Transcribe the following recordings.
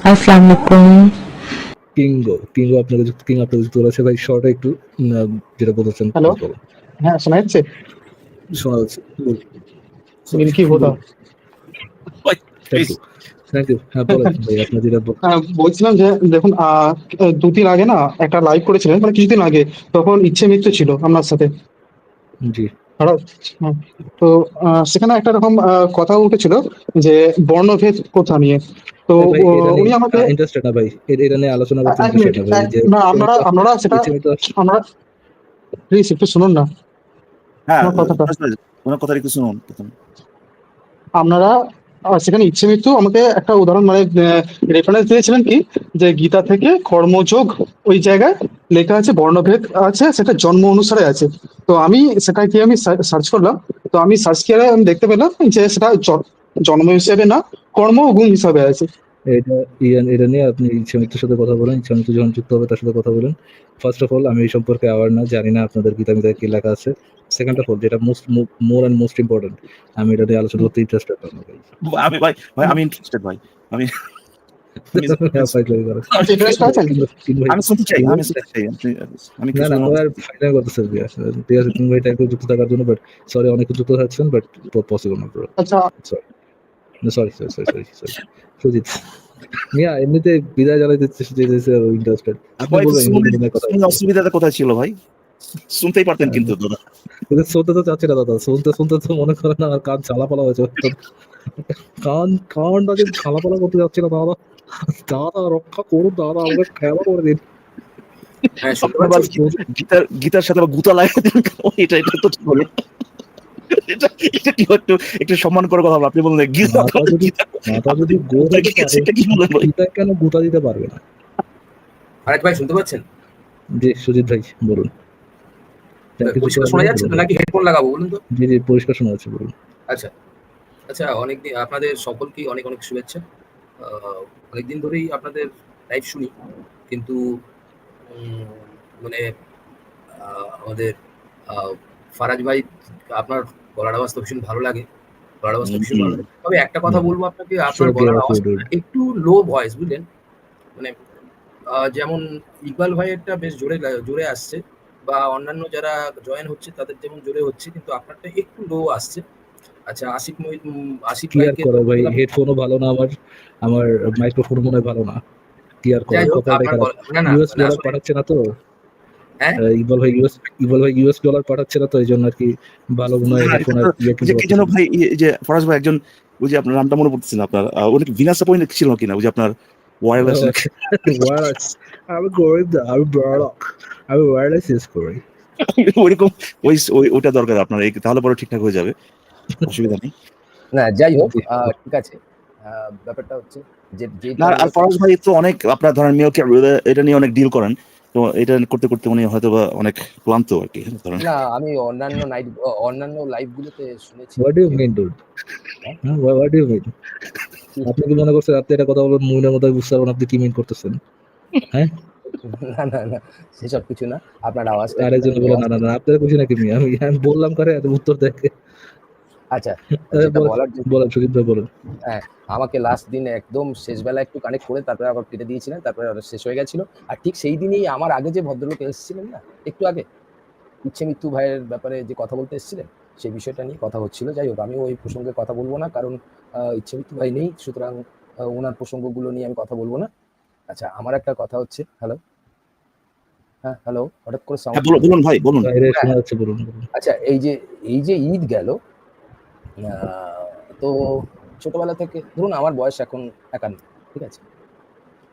আসসালামু আলাইকুম। কিঙ্গো আপনাকে যুক্ত করেছে ভাই। শর্টে একটু যেটা বলতেছেন हेलो। প্লিজ বলুন। हाँ सुनाई से শোনা যাচ্ছে, বলুন। সরি, मिल्की होता। বলুন। Thank you, thank you. হ্যাঁ বলেন ভাই, আপনার যেটা বলছিলাম যে দেখুন, দুদিন আগে না একটা লাইভ করেছিলেন, মানে কিছুদিন আগে, তখন ইচ্ছে মৃত্যু ছিল আপনার সাথে। জি হ্যালো। হ্যাঁ। তো সেখানে একটা রকম কথা উঠেছিল যে বর্ণভেদ প্রথা নিয়ে। তো ভাই, এটা নিয়ে উনি আমাকে ইন্টারেস্টেড না ভাই, এটা নিয়ে আলোচনা করতে এক মিনিট, ইন্টারেস্টেড না ভাই। যে না আপনারা আপনারা সেটা ইচ্ছে মৃত্যু আমরা প্লিজ একটু শুনুন না হ্যাঁ, আমার কথাটা। ওনার কথা একটু শুনুন প্রথম। আপনারা সেখানে ইচ্ছে মৃত্যু আমাকে একটা উদাহরণ, মানে রেফারেন্স দিয়েছিলেন কি, যে গীতা থেকে কর্মযোগ ওই জায়গায় লেখা আছে বর্ণভেদ আছে, সেটা জন্ম অনুসারে আছে। তো আমি সেটা কি আমি সার্চ করলাম। তো আমি সার্চ করে আমি দেখতে পেলাম যে সেটা জন্ম হিসেবে না, কর্ম ও গুণ হিসাবে আছে। এটা নিয়ে আপনি ইচ্ছে মৃত্যুর সাথে কথা বলেন। ইচ্ছে মৃত্যু যখন যুক্ত হবে তার সাথে কথা বলেন। ফার্স্ট অফ অল, আমি এই সম্পর্কে অ্যাওয়ার না, জানি না আপনাদের গীতা মিতায় কি লেখা আছে। সেকেন্ড অফ অল, যেটা মোর অ্যান্ড মোস্ট ইম্পর্টেন্ট, আমি এটা নিয়ে আলোচনা করতে ইন্টারেস্টেড না ভাই। আমি ইন্টারেস্টেড ভাই। আমি আমি ফাইজলামি করেন। আচ্ছা, ইন্টারেস্ট আছেন? ভাই, আমি শুনতে চাই, আমি শুনতে চাই। আমি না কিছু না, আর ফাইনাল করতেছে বিয়া। ঠিক আছে, তুমি ভাই টাইপের যুক্ত থাকার জন্য, বাট সরি, অনেক যুক্ত থাকছেন, বাট পসিবল না ব্রো। আচ্ছা, sorry, sorry sorry sorry sorry sorry Sujit মিয়া, এমনিতে বিদায় জানাইতে যেতেছে ইন্টারেস্টেড। আপনি ভাই, বলবেন হিন্দু ধর্মের কথা শুনে অসুবিধাটা কোথায় ছিল ভাই? শুনতেই পারতেন কিন্তু দাদা। কিন্তু শুনতে তো চাচ্ছি না দাদা। শুনতে শুনতে তো মনে করেন না আমার কান ঝালাপালা হয়েছে। কানটা যে ঝালাপালা করতে যাচ্ছি না দাদা। দাদা রক্ষা করুন দাদা, আমাকে ক্ষমা করে দিন। হ্যাঁ, শুনতে আপনার আবার পাচ্ছেন? গীতার সাথে আবার গুতা লাগাই দিলেন কেন? এটা তো ঠিক হলো। এটা এটা কি একটু একটু সম্মান করে কথা বলুন। আপনি বললেন গীতা মাথা যদি আপনি গো গুতা দিতে পারে, এটা কি বললেন ভাই? গীতায় কেন গোতা দিতে পারবে না? আরেক ভাই শুনতে পাচ্ছেন? জি সুজিত ভাই বলুন। কিছু পরিষ্কার করার শোনা জন্য যাচ্ছে বলুন তো ভাই। নাকি হেডফোন লাগাবো বলুন তো? জি জি, পরিষ্কার শোনা যাচ্ছে, বলুন। আচ্ছা, আচ্ছা, অনেকদিন আপনাদের সকলকেই অনেক, অনেক শুভেচ্ছা। আ অনেকদিন ধরেই আপনাদের লাইভ শুনি। কিন্তু উম মানে আমাদের আ ফারাজ ভাই, আপনার গলার আওয়াজটা ভীষণ ভালো লাগে। গলার আওয়াজটা ভীষণ ভালো লাগে। তবে একটা কথা বলবো আপনাকে, সো আপনার গে গলার অফ ইউ আওয়াজটা ডুড। না একটু লো ভয়েস, বুঝলেন? মানে যেমন ইকবাল ভাইয়েরটা বেশ জোরে আসছে, বা অন্যান্য যারা জয়েন হচ্ছে তাদের যেমন জোরে হচ্ছে, কিন্তু আপনারটা একটু লো আসছে। আচ্ছা, আশিক কি আর ভাইকে করো ধরতে ভাই, গেলাম। হেডফোনও ভালো না আমার, আমার মাইক্রোফোনও মনে হয় ভালো না। কি আর যাই করার, হোক, কপালটাই আপনার খারাপ। না, না, ইউএস মানে ডলার আসলে পাঠাচ্ছে না তো। হ্যাঁ? ইকবাল ভাই ইউএস ডলার পাঠাচ্ছে না তো, এই জন্য আর কি ভালো মনে হয় হ্যাঁ, এটা হেডফোন তো আর ইয়ে ওই কিনতে যে কি যেন পারতেছে না। ভাই, এই যে ফরাজ ভাই একজন, ওই যে আপনার নামটা মনে পড়তেছে না আপনার, উনি কি ভিনাসা পয়েন্ট ছিল কিনা? ওই যে আপনার ওয়্যারলেস ওয়ারলেস, আমি করি না, আমি ব্রডক, আমি ওয়ারলেস ইউজ করি। ওইরকম ওইটা দরকার আপনার, তাহলে পরে ঠিকঠাক হয়ে যাবে। অসুবিধা নেই। না, যাই হোক, জি, ঠিক আছে। ব্যাপারটা হচ্ছে যে না, যেটা আর নিয়ে ফরাজ ভাই তো অনেক আপনার ধরেন মেয়রকে এটা নিয়ে অনেক ডিল করেন। তো এটা করতে করতে উনি হয়তো বা অনেক ক্লান্ত আর কি ধরেন। না, আমি অন্যান্য লাইভ গুলোতে শুনেছি হোয়াট ডু ইউ যে মিন ডুড? হ্যাঁ, হ্যাঁ, হোয়াট ডু ইউ মিন? কি আপনি কি মনে করছেন আপনি এটা কথা বলবেন, মুমিনের মতো বুঝতে পারবেন আপনি কি মিন করতেছেন? হ্যাঁ, না, না, না, সেসব কিছু না। আপনার আওয়াজটা আরেকজন একটুখানি লো বলে না না আসছে। না, আপনার খুশি নাকি মিয়া? আমি আমি বললাম করে এত উত্তর দেখে। আচ্ছা, যেটা বলেন, বলার যে বলেন সুজিত ভাই বলেন। হ্যাঁ, আমাকে লাস্ট দিন একদম শেষ বেলা একটু কানেক্ট করে তারপরে আবার কেটে দিয়েছিলেন। তারপরে আবার শেষ হয়ে গেছিল। আর ঠিক সেই দিনই আমার আগে যে ভদ্রলোক এসেছিলেন না, একটু আগে, ইচ্ছে মৃত্যু ভাইয়ের ব্যাপারে যে কথা বলতে এসেছিলেন, সেই বিষয়টা নিয়ে কথা হচ্ছিল। যাই হোক, আমি ওই প্রসঙ্গে কথা বলব না, কারণ ইচ্ছে মৃত্যু ভাই নেই, সুতরাং ওনার প্রসঙ্গগুলো নিয়ে আমি কথা বলব না। আচ্ছা, আমার একটা কথা হচ্ছে, হ্যালো, হ্যাঁ, হ্যালো, হঠাৎ করে সাউন্ড হ্যাঁ, চলে গেল। বলুন ভাই বলুন। বাইরে হ্যাঁ, শোনা যাচ্ছে, বলুন বলুন। আচ্ছা, এই যে ঈদ গেল, তো ছোটবেলা থেকে ধরুন আমার বয়স এখন ৫১, ঠিক আছে?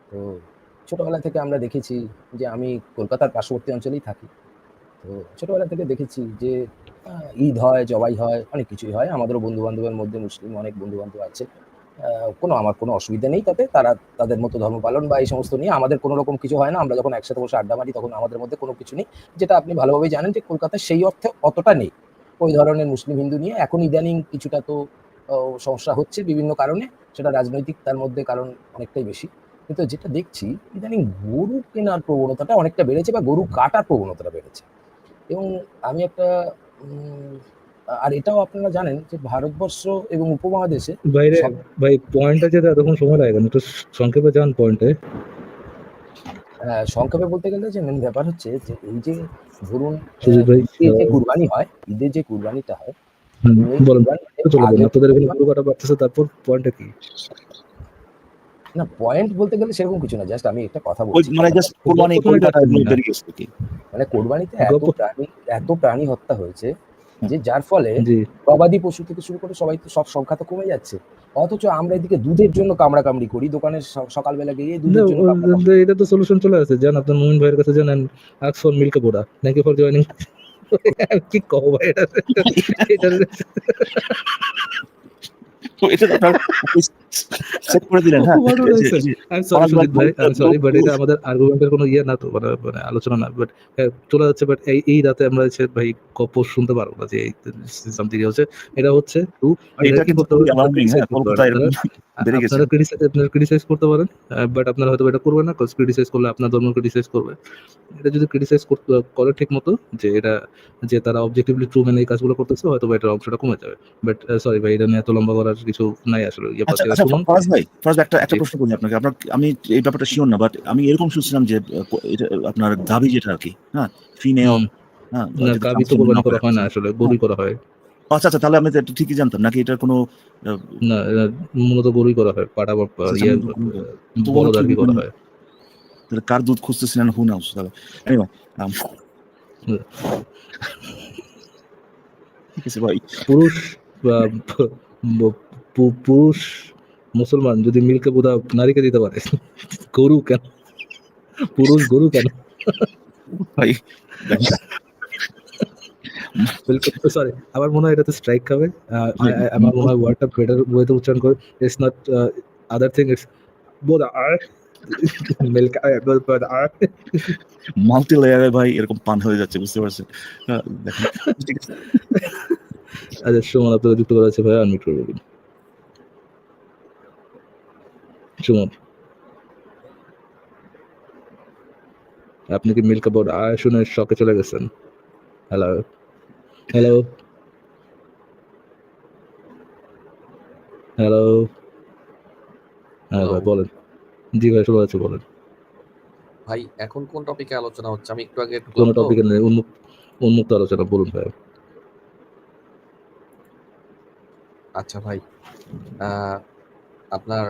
তো ছোটবেলা থেকে আমরা দেখেছি যে আমি কলকাতার পার্শ্ববর্তী অঞ্চলেই থাকি। তো ছোটবেলা থেকে দেখেছি যে ঈদ হয়, জবাই হয়, অনেক কিছুই হয়। আমাদেরও বন্ধু-বান্ধবের মধ্যে মুসলিম অনেক বন্ধু-বান্ধব আছে। আমার কোনো অসুবিধা নেই তাতে। তারা তাদের মতো ধর্ম পালন বা এই সমস্ত নিয়ে আমাদের কোনো রকম কিছু হয় না। আমরা যখন একসাথে বসে আড্ডা মারি তখন আমাদের মধ্যে কোনো কিছু নেই। যেটা আপনি ভালোভাবেই জানেন যে কলকাতায় সেই অর্থে অতটা নেই। ওই ধরনের মুসলিম হিন্দু নিয়ে এখন ইদানিং কিছুটা তো সমস্যা হচ্ছে বিভিন্ন কারণে। সেটা রাজনৈতিক তার মধ্যে কারণ অনেকটাই বেশি। কিন্তু যেটা দেখছি ইদানিং গরু কেনার প্রবণতাটা অনেকটা বেড়েছে বা গরু কাটার প্রবণতাটা বেড়েছে। এবং আমি একটা উম আর এটাও আপনারা জানেন যে ভারতবর্ষ এবং উপমহাদেশে বাইরে সব ভাই পয়েন্টটা যেতে এতক্ষণ সময় লাগে কেন? একটু সংক্ষেপে যান পয়েন্টে। সংক্ষেপে বলতে গেলে যে মেন ব্যাপার হচ্ছে যে এই যে ধরুন সুজিত ভাই ঈদের যে কুরবানি হয়, ঈদের যে কুরবানিটা হয়, হুম, তো এই বলেন। কুরবানিতে চলে বলুন, আগে আপনাদের এখানে গরু কাটা বাড়তেছে, তারপর পয়েন্টটা কি? না পয়েন্ট বলতে গেলে সেরকম কিছু না, জাস্ট আমি একটা কথা ওই বলছি। মানে জাস্ট কোরবানি গপ্প শুনে কলকাতা যাচ্ছেন এগুলো না। বেরিয়ে গেছে কি? মানে কোরবানিতে গপ্প এত প্রাণী হত্যা হয়েছে যে যার ফলে জি। গবাদি পশু থেকে শুরু করে সবাই তো সব সংখ্যা তো কমে যাচ্ছে। অথচ আমরা এদিকে দুধের জন্য কামড়াকামড়ি করি, দোকানে সকালবেলা গিয়ে না, দুধের জন্য কামড়াকামড়ি। এটা তো সলিউশন চলে আসে। যান আপনার মুমিন ভাইয়ের কাছে যান, এন্ড আস্ক ফর মিল্ক পোড়া। Thank you for joining. কি কব ভাই এটা? এটা তো এটা তো আপনার সেট করে দিলেন, হ্যাঁ? what would I say? I'm sorry পাঁচ ভাগ সুজিত ভাই, I'm sorry, but গরু এটা আমাদের আর্গুমেন্টের কোনো ইয়ে না তো, মানে আলোচনা না। বাট চলে যাচ্ছে। বাট এই রাতে আমরা হচ্ছে ভাই গপ্প শুনতে পারবো না যে সামথিং হচ্ছে। এটা হচ্ছে এটা এটা কি কিন্তু করতে খুবই হবে? অ্যালার্মিং, হ্যাঁ? কলকাতা এরকম বেড়ে গেছে। আপনারা ক্রিটিসাইজ করতে পারেন, বাট আপনারা হয়তো এটা করবেন না, কজ ক্রিটিসাইজ করলে আপনার ধর্ম ক্রিটিসাইজ করবে। এটা যদি ক্রিটিসাইজ করে ঠিক মতো, যে এটা যে তারা অবজেক্টিভলি ট্রু মেনে এই কাজগুলো করতেছে, হয়তো বা এটার অংশটা কমে যাবে। বাট সরি ভাই, এটা নিয়ে এত লম্বা করার কিছু নাই আসলে। আচ্ছা, আচ্ছা, শুনুন। ফরাজ ভাই একটা জি। প্রশ্ন করি আপনাকে। আমি এই ব্যাপারটা শিওর না, বাট আমি এরকম শুনছিলাম যে এটা আপনার গাভী যেটা আরকি, হ্যাঁ? ফিমেল, হুম। হ্যাঁ? না, যেটা গাভী তো ট্রান্সজেন্ডার কোরবানি না করে করা হয় না আসলে, হ্যাঁ। গরুই করা হয়। আচ্ছা, আচ্ছা, তাহলে আমি তো এটা ঠিকই জানতাম নাকি এটার কোনো না, মূলত গরুই করা হয়। পাটা বা আচ্ছা, ইয়ে তো বলদ কি আরকি করা হয়। তাহলে কার দুধ খুঁজতেছিলেন হু নাউস তাহলে। এনিওয়ে ঠিক আছে ভাই। পুরুষ বা পুরুষ মুসলমান যদি মিল্কে বোধা নারীকে দিতে পারে, গরু কেন? পুরুষ গরু কেন? ভাই দেখেন, সরি, আমার মনে হয় এটাতে স্ট্রাইক খাবে। আমার মনে হয় ওয়ার্ডটা বেটার ওয়েতে উচ্চারণ করে। It's not other thing, it's বোধ আর মিল্ক আর। মাল্টি লেয়ারে ভাই এরকম পান হয়ে যাচ্ছে, বুঝতে পারছেন? দেখেন, ঠিক আছে। আচ্ছা, সুমন আপনাকে যুক্ত করা আছে ভাই, আনমিউট করে বলুন। সুমন, আপনি কি মিল্ক বোর্ড আর শুনে শকে চলে গেছেন? Hello, hello, hello. হ্যাঁ ভাই বলেন। জি ভাই, শোনা যাচ্ছে, বলেন। ভাই এখন কোন টপিকে আলোচনা হচ্ছে? আমি একটু আগে কোনো ঢুকলাম তো। টপিকে নেই, উন্মুক্ত আলোচনা, বলুন ভাই। আচ্ছা ভাই, আহ, আপনার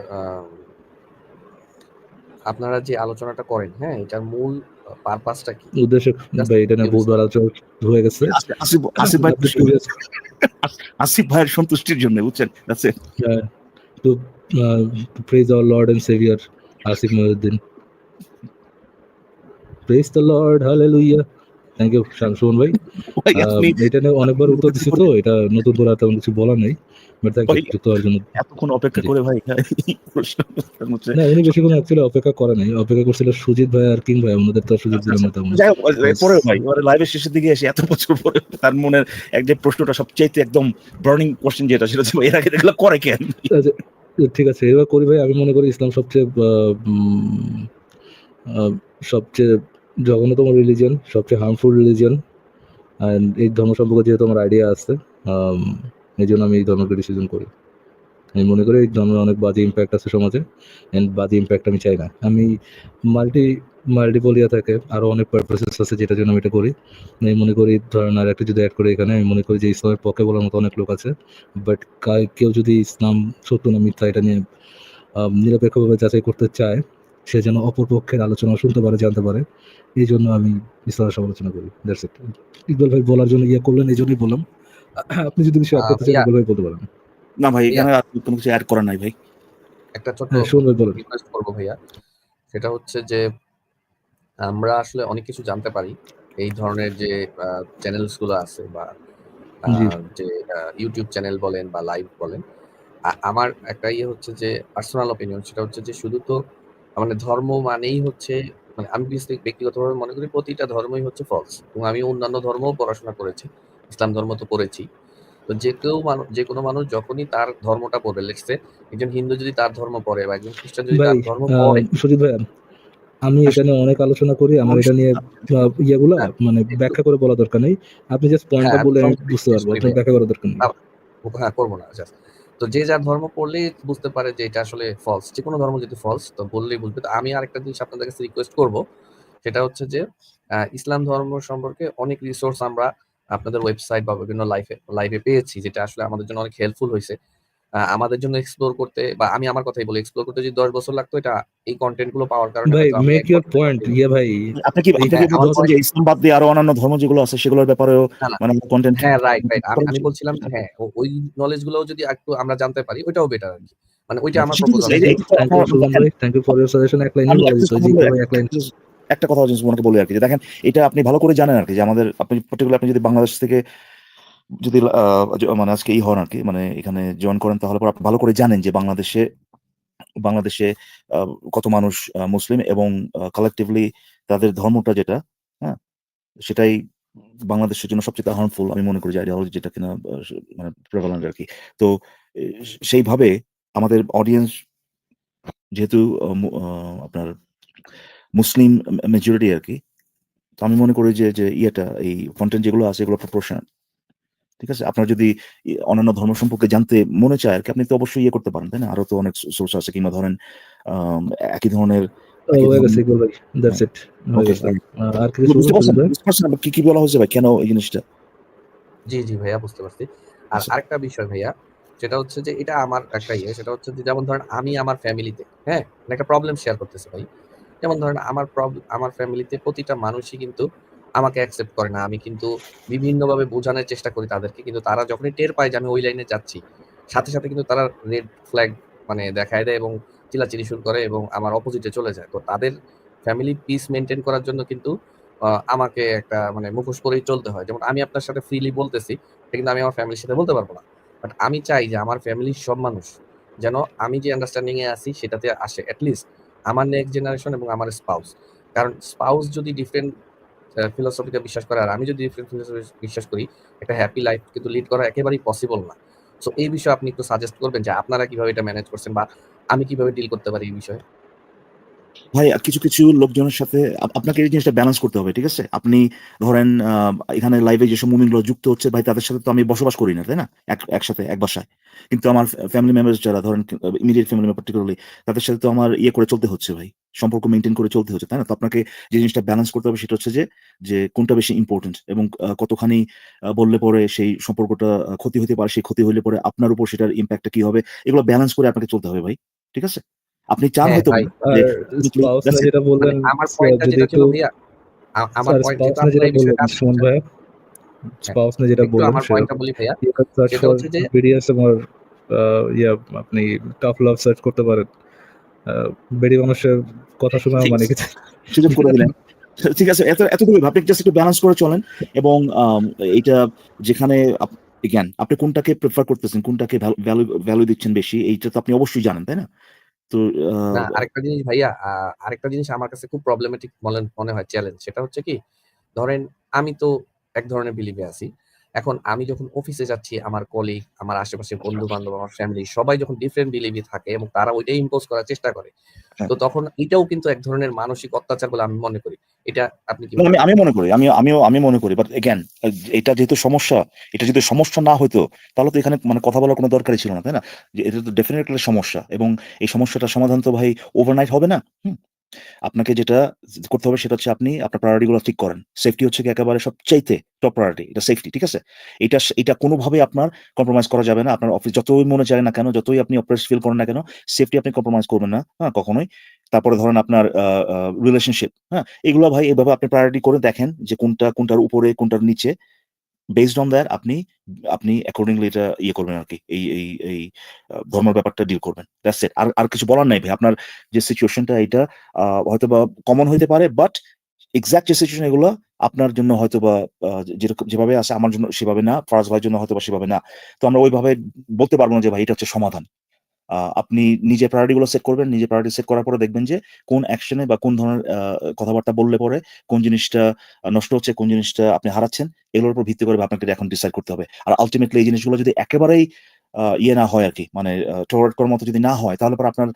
আপনারা যে আলোচনাটা করেন, হ্যাঁ, এটার মূল পারপাসটা কি? উদ্দেশ্য Just ভাই, এটা নিয়ে curious. বহুবার আলোচনা হয়ে গেছে। আসিফ ভাই আপনি curious, আসিফ ভাইয়ের সন্তুষ্টির জন্য, বুঝছেন? That's it. to to praise our Lord and Savior Asif Mohidin. Praise the Lord, hallelujah. Thank you Suman ভাই। ভাই আপনি এটা নিয়ে অনেকবার উত্তর দিছি তো, এটা নতুন করে আর তেমন কিছু বলার নেই। বাট থ্যাংক ইউ ভাই যুক্ত হওয়ার জন্য। এতক্ষণ অপেক্ষা জি। করে ভাই প্রশ্ন হচ্ছে না, উনি বেশিক্ষণ অ্যাকচুয়ালি অপেক্ষা করে নাই। অপেক্ষা করছিল সুজিত ভাই আর কিং ভাই, ওনাদের তো সুযোগ দিলাম না তেমন। যাই হোক, পরে ভাই এবারে লাইভের শেষের দিকে এসে এত বছর পরে তার মনের যে প্রশ্নটা সবচাইতে একদম বার্নিং কোশ্চেন যেটা, সেটা হচ্ছে এর আগে এগুলো করে কেন? আচ্ছা, ঠিক আছে, এবার করি ভাই। আমি মনে করি ইসলাম সবচেয়ে উম, সবচেয়ে জঘন্যতম রিলিজিয়ন, সবচেয়ে হার্মফুল রিলিজিয়ন। অ্যান্ড এই ধর্ম সম্পর্কে যেহেতু আমার আইডিয়া আছে, এই জন্য আমি এই ধর্মকে ডিসিশন করি। আমি মনে করি এই ধর্মের অনেক বাজে ইম্প্যাক্ট আছে সমাজে, অ্যান্ড বাজে ইম্প্যাক্ট আমি চাই না। আমি মাল্টিপল ইয়া থাকে, আরও অনেক পারপাসেস আছে যেটার জন্য আমি এটা করি। আমি মনে করি, ধরেন আর একটা যদি অ্যাড করি এখানে, আমি মনে করি যে ইসলামের পক্ষে বলার মতো অনেক লোক আছে, বাট কেউ যদি ইসলাম সত্য না মিথ্যা এটা নিয়ে নিরপেক্ষভাবে যাচাই করতে চায়, সে যেন অপর পক্ষের আলোচনা শুনতে পারে, জানতে পারে। এই জন্য আমি ইসলামের সমালোচনা করি। That's it. ইকবাল ভাই বলার জন্য ইয়ে করলেন, এই জন্যই বললাম। আপনি যদি কিছু অ্যাড করতে চান, ভাইয়া, ইকবাল ভাই বলতে পারেন। না ভাই, ভাইয়া, এখানে আর কোনো কিছু অ্যাড করা নাই ভাই। একটা ছোট্ট হ্যাঁ, সুমন ভাই বলেন। রিকোয়েস্ট করবো ভাইয়া। সেটা হচ্ছে যে আমরা আসলে অনেক কিছু জানতে পারি এই ধরনের যে চ্যানেলস গুলো আছে, বা জি। যে ইউটিউব চ্যানেল বলেন বা লাইভ বলেন। আমার একটা ইয়ে হচ্ছে যে পার্সোনাল অপিনিয়ন, সেটা হচ্ছে যে শুধু তো মানে ধর্ম মানেই হচ্ছে, মানে আমি ব্যক্তিগতভাবে মনে করি প্রতিটা ধর্মই হচ্ছে ফলস, এবং আমি অন্যান্য ধর্মও পড়াশোনা করেছি, ইসলাম ধর্ম তো পড়েছি। তো যে কোনো মানুষ যখনই তার ধর্মটা পড়বে, লেটস সে একজন হিন্দু যদি তার ধর্ম পড়ে বা একজন খ্রিস্টান যদি ভাই, তার ধর্ম পড়ে, সুজিত ভাই, আমি এটা নিয়ে অনেক আলোচনা করি। আমার এটা নিয়ে ইয়েগুলা হ্যাঁ, মানে একটু ব্যাখ্যা করে বলা দরকার নেই। আপনি জাস্ট পয়েন্টটা হ্যাঁ, আমি বললে আমি সংক্ষেপে বুঝতে শেষ পারবো। করি আপনার ভাইয়া। ব্যাখ্যা করার দরকার নেই। হ্যাঁ, করব না। জাস্ট তো যে যার ধর্ম পড়লেই বুঝতে পারে যে এটা আসলে ফলস। যেকোনো ধর্ম যদি ফলস তো বললেই বুঝবে। তো আমি আরেকটা জিনিস আপনাদের কাছে রিকোয়েস্ট করব। সেটা হচ্ছে যে ইসলাম ধর্ম সম্পর্কে অনেক রিসোর্স আমরা আপনাদের ওয়েবসাইট বা বিভিন্ন লাইভে পেয়েছি, যেটা আসলে আমাদের জন্য অনেক হেল্পফুল হইছে। আমাদের জন্য এক্সপ্লোর করতে বা আমি আমার কথাই বলি, এক্সপ্লোর করতে যদি ১০ বছর লাগতো, এটা এই কনটেন্ট গুলো পাওয়ার কারণে ভাই হয়তো আমি মেক ১ ইউর বছরে পয়েন্ট। কমপ্লিট। ইয়ে ভাই আপনি কি এই আপনি কি হ্যাঁ, বলতে আমার চাচ্ছেন পয়েন্ট যে ইসলাম বাদ দিয়ে আরো অন্যান্য ধর্ম যেগুলো আছে সেগুলোর ব্যাপারেও না, না। মানে কন্টেন্ট হ্যাঁ, রাইট। আমি বলছিলাম যে হ্যাঁ, ওই নলেজ গুলোও যদি একটু আমরা জানতে পারি, ওইটাও বেটার আরকি। মানে ওইটা আমার ঠিক আছে, প্রপোজাল এই আরকি। যে থ্যাংক ইউ সুমন ভাই। Thank you for your suggestion. এক লাইনেও আমি বলা একটা যেত। কথা জি বলে ভাই এক লাইন। একটা কথা ওনাকে বলি আর কি, যে দেখেন এটা আপনি ভালো করে জানেন আর কি, যে আমাদের আপনি পার্টিকুলার আপনি যদি বাংলাদেশ থেকে যদি মানে আজকে হন আর কি, মানে এখানে জয়েন করেন, তাহলে পরে আপনি ভালো করে জানেন যে বাংলাদেশে কত মানুষ মুসলিম, এবং কালেকটিভলি তাদের ধর্মটা যেটা, হ্যাঁ, সেটাই বাংলাদেশের জন্য সবচেয়ে হার্মফুল আমি মনে করি, যে আইডিওলজি যেটা কিনা মানে প্রেভালেন্ট আর কি। তো এ সেইভাবে আমাদের অডিয়েন্স যেহেতু আপনার মুসলিম মেজরিটি আরকি। তো আমি মনে করি যে ইয়েটা এই কনটেন্ট যেগুলো আছে এগুলো প্রপোর্শনাল। ঠিক আছে? আপনার যদি অন্যান্য ধর্ম সম্পর্কে জানতে মনে চায় আরকি, আপনি তো অবশ্যই ইয়ে করতে পারেন, তাই না? আরো তো অনেক সোর্স আছে, কিংবা ধরেন আম একই ধরনের একই হয়ে ধর্ম। গেছে ইকবাল ভাই। দ্যাটস হ্যাঁ, ইট। হয়ে ওকে। গেছে। আর কিছু বুঝতে বলবেন সুজন পারছেন ভাই? বুঝতে পারছেন কি বলা হয়েছে ভাই? কেন এই জিনিসটা? জি, জি ভাইয়া, বুঝতে পারছি। আর আচ্ছা। আরেকটা বিষয় ভাইয়া, সেটা হচ্ছে যে এটা আমার একটা সেটা হচ্ছে যে যেমন ধরেন আমি আমার ফ্যামিলিতে, হ্যাঁ? মানে একটা প্রবলেম শেয়ার করতেছি ভাই। যেমন ধরেন আমার ফ্যামিলিতে প্রতিটা মানুষই কিন্তু আমাকে অ্যাকসেপ্ট করে না। আমি কিন্তু বিভিন্নভাবে বোঝানোর চেষ্টা করি তাদেরকে। কিন্তু তারা যখনই টের পায় যে আমি ওই লাইনে যাচ্ছি, সাথে, সাথে কিন্তু তারা রেড ফ্ল্যাগ মানে দেখায় দেয় এবং চিল্লাচিল্লি শুরু করে এবং আমার অপোজিটে চলে যায়। তো তাদের ফ্যামিলি পিস মেইনটেইন করার জন্য কিন্তু আমাকে একটা মানে মুখোশ পরেই চলতে হয়। যেমন আমি আপনার সাথে ফ্রিলি বলতেছি, এটা কিন্তু আমি আমার ফ্যামিলির সাথে বলতে পারব না। বাট আমি চাই যে আমার ফ্যামিলির সব মানুষ যেন আমি যে আন্ডারস্ট্যান্ডিং এ আছি সেটাতে আসে। এট লিস্ট আমার নেক্সট জেনারেশন এবং আমার স্পাউস। কারণ স্পাউস যদি ডিফারেন্ট ফিলোসফিতে বিশ্বাস করে আর আমি যদি ডিফারেন্ট ফিলোসফি বিশ্বাস করি, একটা হ্যাপি লাইফ কিন্তু লিড করা একেবারেই পসিবল না। সো এই বিষয়ে আপনি একটু সাজেস্ট করবেন যে আপনারা কিভাবে এটা ম্যানেজ করছেন বা আমি কিভাবে ডিল করতে পারি এই বিষয়ে? ভাই কিছু লোকজনের সাথে আপনাকে এই জিনিসটা ব্যালেন্স করতে হবে। ঠিক আছে? আপনি ধরেন এখানে লাইভে যেসব মুমিনগুলো যুক্ত হচ্ছে ভাই, তাদের সাথে তো আমি বসবাস করি না, তাই না? একসাথে এক বাসায়। কিন্তু আমার ফ্যামিলি মেম্বারস যারা ধরেন ইমিডিয়েট ফ্যামিলি মেম্বার পার্টিকুলারলি, তাদের সাথে তো আমার ইয়ে করে চলতে হচ্ছে ভাই। সম্পর্ক মেইনটেইন করে চলতে হচ্ছে, তাই না? তো আপনাকে যে জিনিসটা ব্যালেন্স করতে হবে সেটা হচ্ছে যে কোনটা বেশি ইম্পোর্টেন্ট, এবং কতখানি বললে পরে সেই সম্পর্কটা ক্ষতি হতে পারে। সেই ক্ষতি হইলে পরে আপনার উপর সেটার ইমপ্যাক্টটা কি হবে? এগুলো ব্যালেন্স করে আপনাকে চলতে হবে ভাই। ঠিক আছে? আপনি চান হ্যাঁ হয়তো ভাই, যে আর publicly স্পাউস that's নিয়ে it। যেটা মানে বললেন আমার পয়েন্টটা যদি যেটা ছিল একটু ভাইয়া, আমার স্যার পয়েন্ট স্পাউস যেহেতু নিয়ে আপনারা যেটা এই বিষয়টা বললেন আছেন সুমন বুঝছেন? ভাইয়া, হ্যাঁ, স্পাউস নিয়ে যেটা একটু বললেন আমার পয়েন্টটা সেরকম বলি ভাইয়া। you can search সেটা for হচ্ছে যে BDSM or ইয়া আপনি টাফ লাভ সার্চ করতে পারেন। বেডি মানুষের কথা শুনে আমার ঠিক মানে আছে। কিছু সুযোগ করে দিলেন। ঠিক আছে, এতটুকু আপনি জাস্ট একটু ব্যালেন্স করে চলেন, এবং এইটা যেখানে again আপনি কোনটাকে প্রেফার করতেছেন, কোনটাকে ভ্যালু দিচ্ছেন বেশি, এইটা তো আপনি অবশ্যই জানেন, তাই না? তো না, আরেকটা জিনিস ভাইয়া, আরেকটা জিনিস আমার কাছে খুব প্রবলেমেটিক মনে হয়, চ্যালেঞ্জ। সেটা হচ্ছে কি, ধরেন আমি তো এক ধরনের বিলিভে আছি। এখন আমি যখন অফিসে যাচ্ছি, আমার কলিগ, আমার আশেপাশের বন্ধু-বান্ধব, আমার ফ্যামিলি সবাই যখন ডিফারেন্ট বিলিভে থাকে এবং তারা ওইটাই ইম্পোজ করার চেষ্টা করে। হ্যাঁ। তো তখন এটাও কিন্তু এক ধরনের মানসিক অত্যাচার বলে আমি মনে করি। এটা আপনি কি না, মনে আমি করেন? মনে করি, আমি মনে করি, বাট এগেইন এটা যেহেতু সমস্যা, এটা যদি সমস্যা না হইতো তাহলে তো এখানে মানে কথা বলার কোনো দরকারই ছিল না, তাই না? যে এটা তো ডেফিনিটলি সমস্যা, এবং এই সমস্যাটার সমাধান তো ভাই ওভারনাইট হবে না। হুম? আপনাকে যেটা করতে হবে সেটা হচ্ছে আপনি আপনার প্রায়োরিটি গুলো ঠিক করেন। সেফটি হচ্ছে কি একেবারে সবচাইতে টপ প্রায়োরিটি। এটা সেফটি, ঠিক আছে? এটা কোনোভাবেই আপনার কম্প্রোমাইজ করা যাবে না। আপনার অফিস যতই মনে চায় না কেন, যতই আপনি অপ্রেসড ফিল করেন না কেন, সেফটি আপনি কম্প্রোমাইজ করবেন না, হ্যাঁ? কখনোই। তারপরে ধরেন আপনার রিলেশনশিপ, হ্যাঁ? এগুলো ভাই এভাবে আপনি প্রায়োরিটি করে দেখেন যে কোনটার উপরে, কোনটার নিচে। বেসড অন দ্যাট আপনি অ্যাকর্ডিংলি এটা ইয়ে করবেন আরকি। এই ধর্মের ব্যাপারটা ডিল করবেন। That's it. আর কিছু বলার নাই ভাই। আপনার যে সিচুয়েশনটা এটা হয়তোবা কমন হইতে পারে, বাট এক্সাক্ট যে সিচুয়েশন এগুলো আপনার জন্য হয়তোবা আ যেরকম যেভাবে আছে আমার জন্য সেভাবে না, ফারাজ ভাইয়ের জন্য হয়তোবা সেভাবে না। তো আমরা ওইভাবে বলতে পারব না যে ভাই এটা হচ্ছে সমাধান। আপনি নিজের প্রায়োরিটি গুলো সেট করবেন। নিজের প্রায়োরিটি সেট করার পরে দেখবেন যে কোন অ্যাকশন এ বা কোন ধরনের কথাবার্তা বললে পরে কোন জিনিসটা নষ্ট হচ্ছে, কোন জিনিসটা আপনি হারাচ্ছেন, এগুলোর উপর ভিত্তি করে আপনাকে এখন ডিসাইড করতে হবে। আর আল্টিমেটলি এই জিনিসগুলো যদি একেবারেই ইয়ে না হয় আরকি, মানে টলারেট করার মতো যদি না হয়, তাহলে পরে আপনার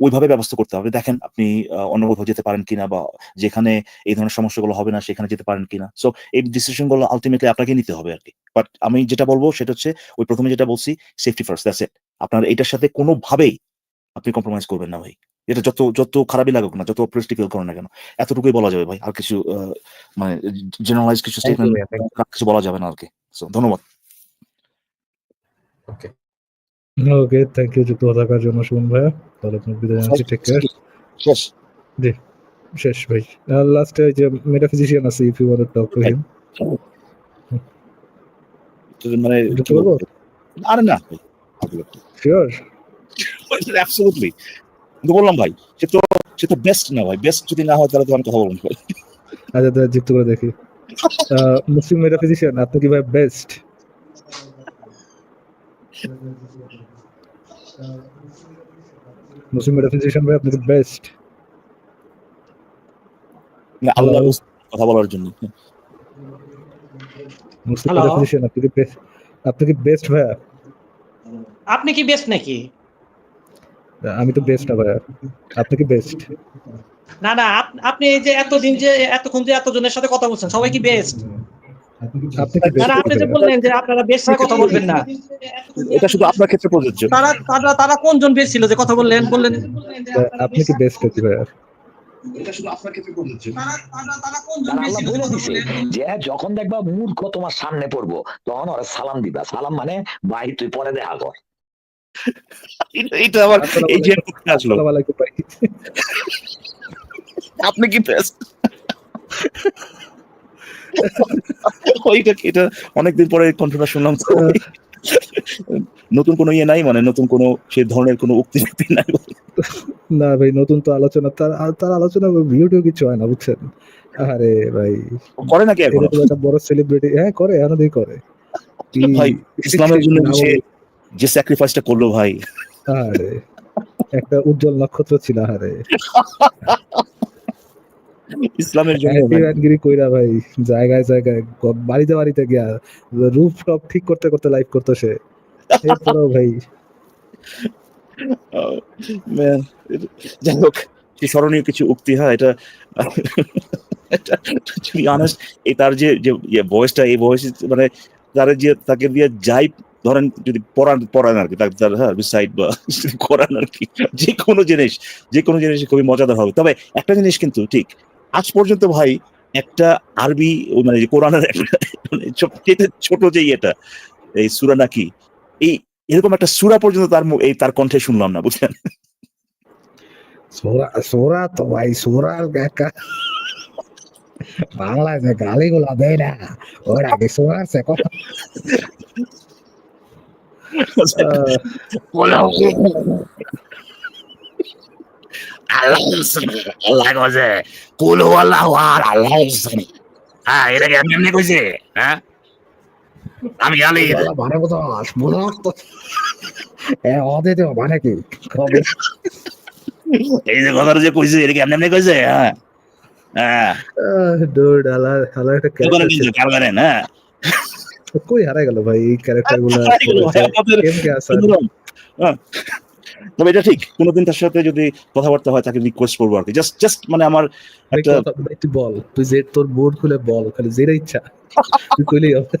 ওইভাবে ব্যবস্থা করতে হবে। দেখেন আপনি অন্য কোথাও যেতে পারেন কিনা, বা যেখানে এই ধরনের সমস্যাগুলো হবে না সেখানে যেতে পারেন কিনা। সো এই ডিসিশন গুলো আলটিমেটলি আপনাকে নিতে হবে আরকি। বাট আমি যেটা বলব সেটা হচ্ছে ওই ১ম এ যেটা বলছি, সেফটি ফার্স্ট, দ্যাটস ইট। আপনার এটার সাথে কোনোভাবেই আপনি কম্প্রোমাইজ করবেন না ভাই। এটা যত খারাপই লাগুক না, যত অপ্রেস্টিভ ফিল করেন না কেন। এতটুকুই বলা যাবে ভাই। আর কিছু মানে জেনারেলাইজ কিছু থ্যাংক ইউ স্টেটমেন্ট ভাইয়া, থ্যাংক ইউ। কিছু বলা যাবে না আরকি। সো ধন্যবাদ। ওকে, ওকে, থ্যাংক ইউ যুক্ত থাকার জন্য সুমন ভাইয়া। তাহলে আপনার বিদায় জানাচ্ছি। Take care. শেষ। জি, শেষ ভাই। লাস্টে যে মেটাফিজিশিয়ান আছে, if you want to talk to him, মানে যুক্ত কি করবো? বলবো? আরে না ভাই। শিওর? অ্যাবসলিউটলি। কিন্তু বললাম ভাই, সে তো বেস্ট না ভাই। বেস্ট যদি না হয় তাহলে তো আমি কথা বলবো না ভাই। আচ্ছা, তাহলে যুক্ত করে দেখি। মুসলিম মেটাফিজিশিয়ান, আপনি কি ভাই বেস্ট? মুসলিম মেটাফিজিশিয়ান ভাই, আপনি কি বেস্ট? না, হ্যালো, আল্লাহর কথা বলার জন্য। মুসলিম হ্যালো, মেটাফিজিশিয়ান, আপনি কি বেস্ট? আপনি কি বেস্ট ভাইয়া? আপনি কি বেস্ট নাকি? আমি তো বেস্ট না ভাইয়া। আপনি কি বেস্ট? না না, আপনি এই যে এতদিন যে এতক্ষণ যে এতজনের সাথে কথা বলছেন সবাই কি বেস্ট? আপনি কি না বেস্ট না, আপনি যে ভাইয়া? বললেন যে আপনারা বেস্ট ছাড়া কথা বলবেন না, এটা শুধু আপনার ক্ষেত্রে প্রযোজ্য। তারা তারা তারা কোনজন বেস্ট ছিল যে কথা বললেন বললেন আপনি কি বেস্ট নাকি ভাইয়া? তারা আল্লাহ বলে দিছে যে যখন দেখবা মূর্খ তোমার সামনে পড়বো তখন ওরা সালাম দিবা। সালাম মানে ভাই তুই পরে দেখা কর। এটা আবার এই যে আসলো, আসসালামু আলাইকুম ভাই। আপনি কি বেস্ট? এটা অনেকদিন পরে কণ্ঠটা শুনলাম তো। নতুন কোনো ইয়ে নাই, মানে নতুন কোনো সেই ধরনের কোনো উক্তি নাই। না ভাই, নতুন তো আলোচনা, তার আলোচনা ভিডিও কিছু হয় না, বুঝছেন? আরে ভাই, করে নাকি এখনো? এরকম একটা বড় সেলিব্রিটি, হ্যাঁ করে, এখনই করে। কি ভাই ইসলামের জন্য নাম হবে? যে স্যাক্রিফাইসটা করলো ভাই, আরে একটা উজ্জ্বল নক্ষত্র ছিল, আরে ইসলামের জন্য ভাই। অ্যান্টিভ্যানগিরি কইরা ভাই, জায়গায় জায়গায় বাড়িতে বাড়িতে গিয়া রুফ টপ ঠিক করতে করতে লাইভ করতো সে। এরপরেও ভাই, Oh, man, যাই হোক, কি স্মরণীয় কিছু উক্তি। হয় এটা, টু বি অনেস্ট, এই তার যে ভয়েসটা, এই ভয়েস মানে তাকে দিয়ে যাই ধরেন যদি পড়ান আর কি, তার হ্যাঁ সাইড বা করান আর কি, যে কোনো জিনিস খুবই মজাদার হবে। তবে একটা জিনিস কিন্তু ঠিক, আজ পর্যন্ত ভাই একটা আরবি মানে যে কোরআনের মানে সবচেয়ে ছোট যে এটা, এই সূরা নাকি, এই এরকম একটা সূরা পর্যন্ত তার কণ্ঠে শুনলাম না, বুঝলেন? সোরা তো ভাই, সোরা বাংলায় যে গালিগুলা দেয় না, ওরা কি সোরার সে কথা। আল্লাহ কইছে কুল হুয়াল্লাহু আহাদ, আল্লাহ সামি। হ্যাঁ, এটা কি এমনি কইছে? হ্যাঁ, আমি আলী মানে কথা মনে তো অদে তো মানে কি কবে এই যে কথাটা যে কইছে, এটা কি এমনি কইছে? হ্যাঁ হ্যাঁ, ডুড, আলার একটা দোকানে ক্যারেক্টার কিন্তু ছিল, খেয়াল করেন। হ্যাঁ, কই হারাই গেল ভাই এই ক্যারেক্টার গুলা। এগুলো ভাই আমাদের এমকে আসার সুতরাং, হ্যাঁ। তবে এটা ঠিক, কোনোদিন তার সাথে যদি কথাবার্তা হয় তাকে রিকোয়েস্ট করবো আর কি। জাস্ট মানে আমার একটা তুই বল, তুই যে তোর বোর্ড খুলে বল, খালি যেটা ইচ্ছা তুই কইলেই হবে।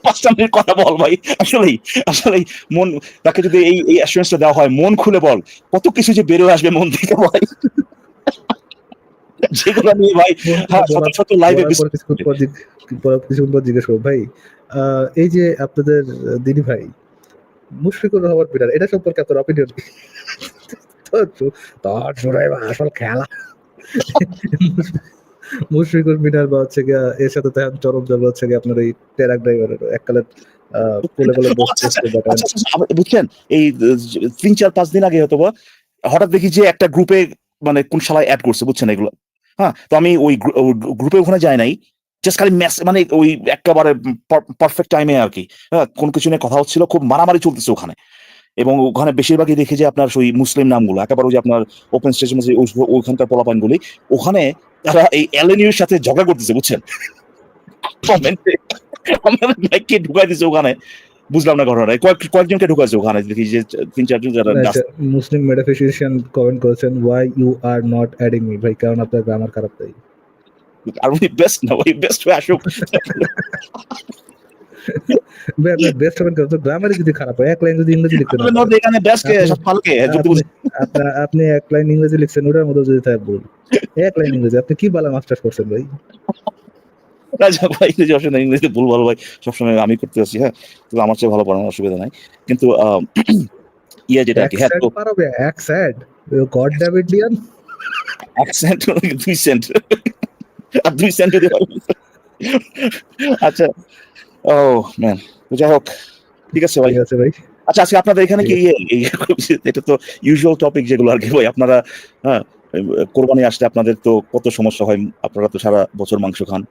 5 মিনিট কথা বল ভাই। আসলেই মন, তাকে যদি এই অ্যাসুরেন্সটা দেওয়া হয়, মন খুলে বল, কত কিছু যে বেরোয় আসবে মন থেকে ভাই, যেগুলো নিয়ে ভাই হ্যাঁ শত লাইভে কিছুক্ষণ পর জিজ্ঞেস করবো ভাই, এই যে আপনাদের দিদি ভাই মুশফিকুর রহমান বিরাট, এটা সম্পর্কে আপনার অপিনিয়ন কি? তোর শুনে আসল খেলা মুশফিকুর মিনার বা হচ্ছে গিয়া এর সাথে তখন চরম জল হচ্ছে গিয়ে আপনার এই ট্রাক ড্রাইভারের এককালের কোলে কোলে বুঝছেন, এই 3-4-5 দিন আগে হয়তো হঠাৎ দেখি যে একটা গ্রুপে মানে কোন শালায় অ্যাড করছে, বুঝছেন এগুলো। হ্যাঁ, তো আমি ওই গ্রুপে ওখানে যাই নাই, জাস্ট খালি মানে ওই একেবারে পারফেক্ট টাইমে আর কি। হ্যাঁ, কোন কিছু নিয়ে কথা হচ্ছিল, খুব মারামারি চলতেছে ওখানে, এবং ওখানে বেশিরভাগই দেখি যে আপনার ওই মুসলিম নামগুলো একেবারে ওই যে আপনার ওপেন স্টেশন ওইখানকার পোলাপানগুলি, ওখানে তারা এই এলএনইউর সাথে ঝগড়া করতেছে, বুঝছেন। কমেন্টে ঢুকাই দিছে ওখানে, বুঝলাম না ঘটনাটা। কয়েকজনকে ঢুকাইছে ওখানে দেখি যে 3-4 জন যারা আচ্ছা, মুসলিম মেটাফিজিশিয়ান কমেন্ট করেছেন why you are not adding me, ভাই কারণ আপনার গ্রামার খারাপ তাই। আর উনি বেস্ট না ভাই, বেস্ট হয়ে আসুক। ভাই আপনার বেস্ট কমেন্ট করেন তো, গ্রামারে যদি খারাপ হয়, এক লাইন যদি ইংরেজি লিখতে না পারেন, এখানে বেস্ট কে আপনি- সব ভালো কে যদি আপনি আপনি এক লাইন ইংরেজি লিখছেন, ওটার মধ্যে যদি তাই ভুল, এক লাইন ইংরেজি আপনি কি বালা মাস্টার্স করছেন ভাই? রাজা ভাই ইংরেজি অসুবিধা নাই, ইংরেজিতে ভুল ভালো ভাই সবসময় আমি করতে আছি, হ্যাঁ, তো আমার চেয়ে ভালো পড়ানোর অসুবিধা নাই, কিন্তু ইয়ে যেটা আর কি, হ্যাঁ, তো অ্যাকসেন্ট পারবে, অ্যাকসেন্ট গড ডেভিড ডিয়ান। অ্যাকসেন্ট 2 সেন্ট আর 2 সেন্ট যদি হয়। আচ্ছা, ও ম্যান, যাই হোক, ঠিক আছে ভাই। ঠিক আছে ভাই। আচ্ছা, আজকে আপনাদের এখানে কি এটা তো ইউজুয়াল টপিক যেগুলো আর কি ভাই, আপনারা হ্যাঁ কোরবানি আসলে আপনাদের তো কত সমস্যা হয়, আপনারা তো সারা বছর মাংস খান,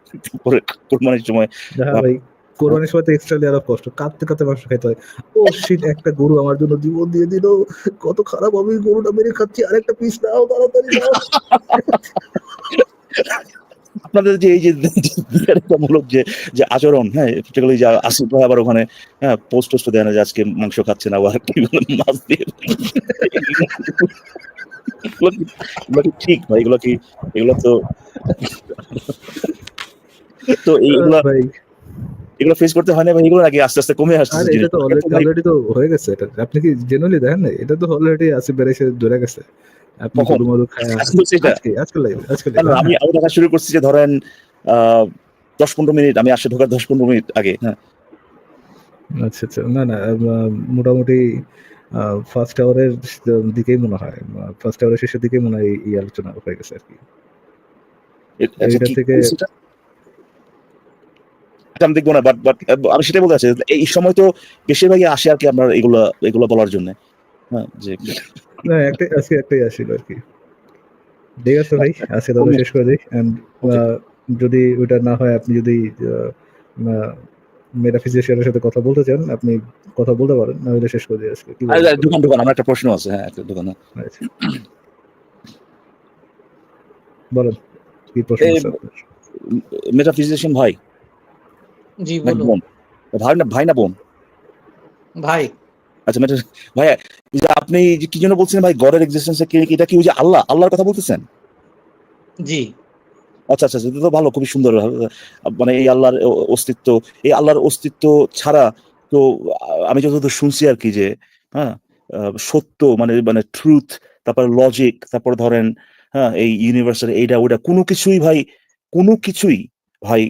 পরে কোরবানির সময় হ্যাঁ ভাই, কোরবানির সময় তো এক্সট্রা লেয়ার অফ কষ্ট, কাঁদতে কাঁদতে মাংস খেতে হয়। ও শিট, একটা গরু আমার জন্য জীবন দিয়ে দিল, কত খারাপ, আমি গরুটা মেরে খাচ্ছি, আরেকটা পিস নাও, তাড়াতাড়ি নাও। আপনাদের যে এই যে মূলক যে যে আচরণ, হ্যাঁ, particularly যে আসিফ ভাই আবার ওখানে হ্যাঁ পোস্ট টোস্ট দেয় না যে আজকে মাংস খাচ্ছে না, আবার কি বলে মাছ দিয়ে, এগুলো কি ঠিক ভাই? এগুলো তো তো ভাই এগুলো ফেস করতে হয় না ভাই, এগুলো নাকি আস্তে আস্তে কমে আসছে আর এটা তো অলরেডি তো হয়ে গেছে, এটা আপনি কি জেনুইনলি দেখেন না? এটা তো অলরেডি আসিফ ভাই এসে ধরে গেছে। আপনি কখন? গরু মরু খায় আজকে লাইভ আমি দেখা শুরু করছি যে ধরেন 10-15 মিনিট, আমি আসে ঢোকার 10-15 মিনিট আগে, হ্যাঁ। আচ্ছা আচ্ছা, না না, মোটামুটি ফার্স্ট আওয়ারের দিকেই মনে হয়, ফার্স্ট আওয়ারের শেষের দিকেই মনে হয় এই আলোচনা হয়ে গেছে আর কি। আচ্ছা, এটা কি থেকে সেটা আমি দেখবো না, বাট আমি সেটাই বলতে চাচ্ছি, এই সময় তো বেশিরভাগই আসে আর কি আপনার এগুলো বলার জন্য, হ্যাঁ, যে না, একটাই আসছিল আর কি। ঠিক আছে ভাই, আজকে তাহলে শেষ করে দিই। And, যদি ওটা না হয়, আপনি যদি মেটাফিজিশিয়ানের সাথে কথা বলতে চান, আপনি কথা বলতে পারেন, না হলে শেষ করে দিই আজকে। কি বলেন? দোকান আমার একটা প্রশ্ন আছে, হ্যাঁ, একটা দোকান। আচ্ছা। বলেন, কি প্রশ্ন আছে আপনার? মেটাফিজিশিয়ান ভাই জি না বলুন বোন? ভাই না বোন? ভাই। আচ্ছা, ভাই, এই যে আপনি যে কি জন্য বলছেন ভাই গডের এক্সিস্টেন্স, এটা কি ওই যে আল্লাহর কথা বলতেছেন? জি আচ্ছা আচ্ছা, এটা তো ভালো, খুবই সুন্দর, মানে এই আল্লাহর অস্তিত্ব, এই আল্লাহর অস্তিত্ব ছাড়া তো আমি যতদূর শুনছি আর কি যে হ্যাঁ সত্য মানে মানে ট্রুথ, তারপর লজিক, তারপর ধরেন হ্যাঁ এই ইউনিভার্সাল এইটা ওইটা কোনো কিছুই ভাই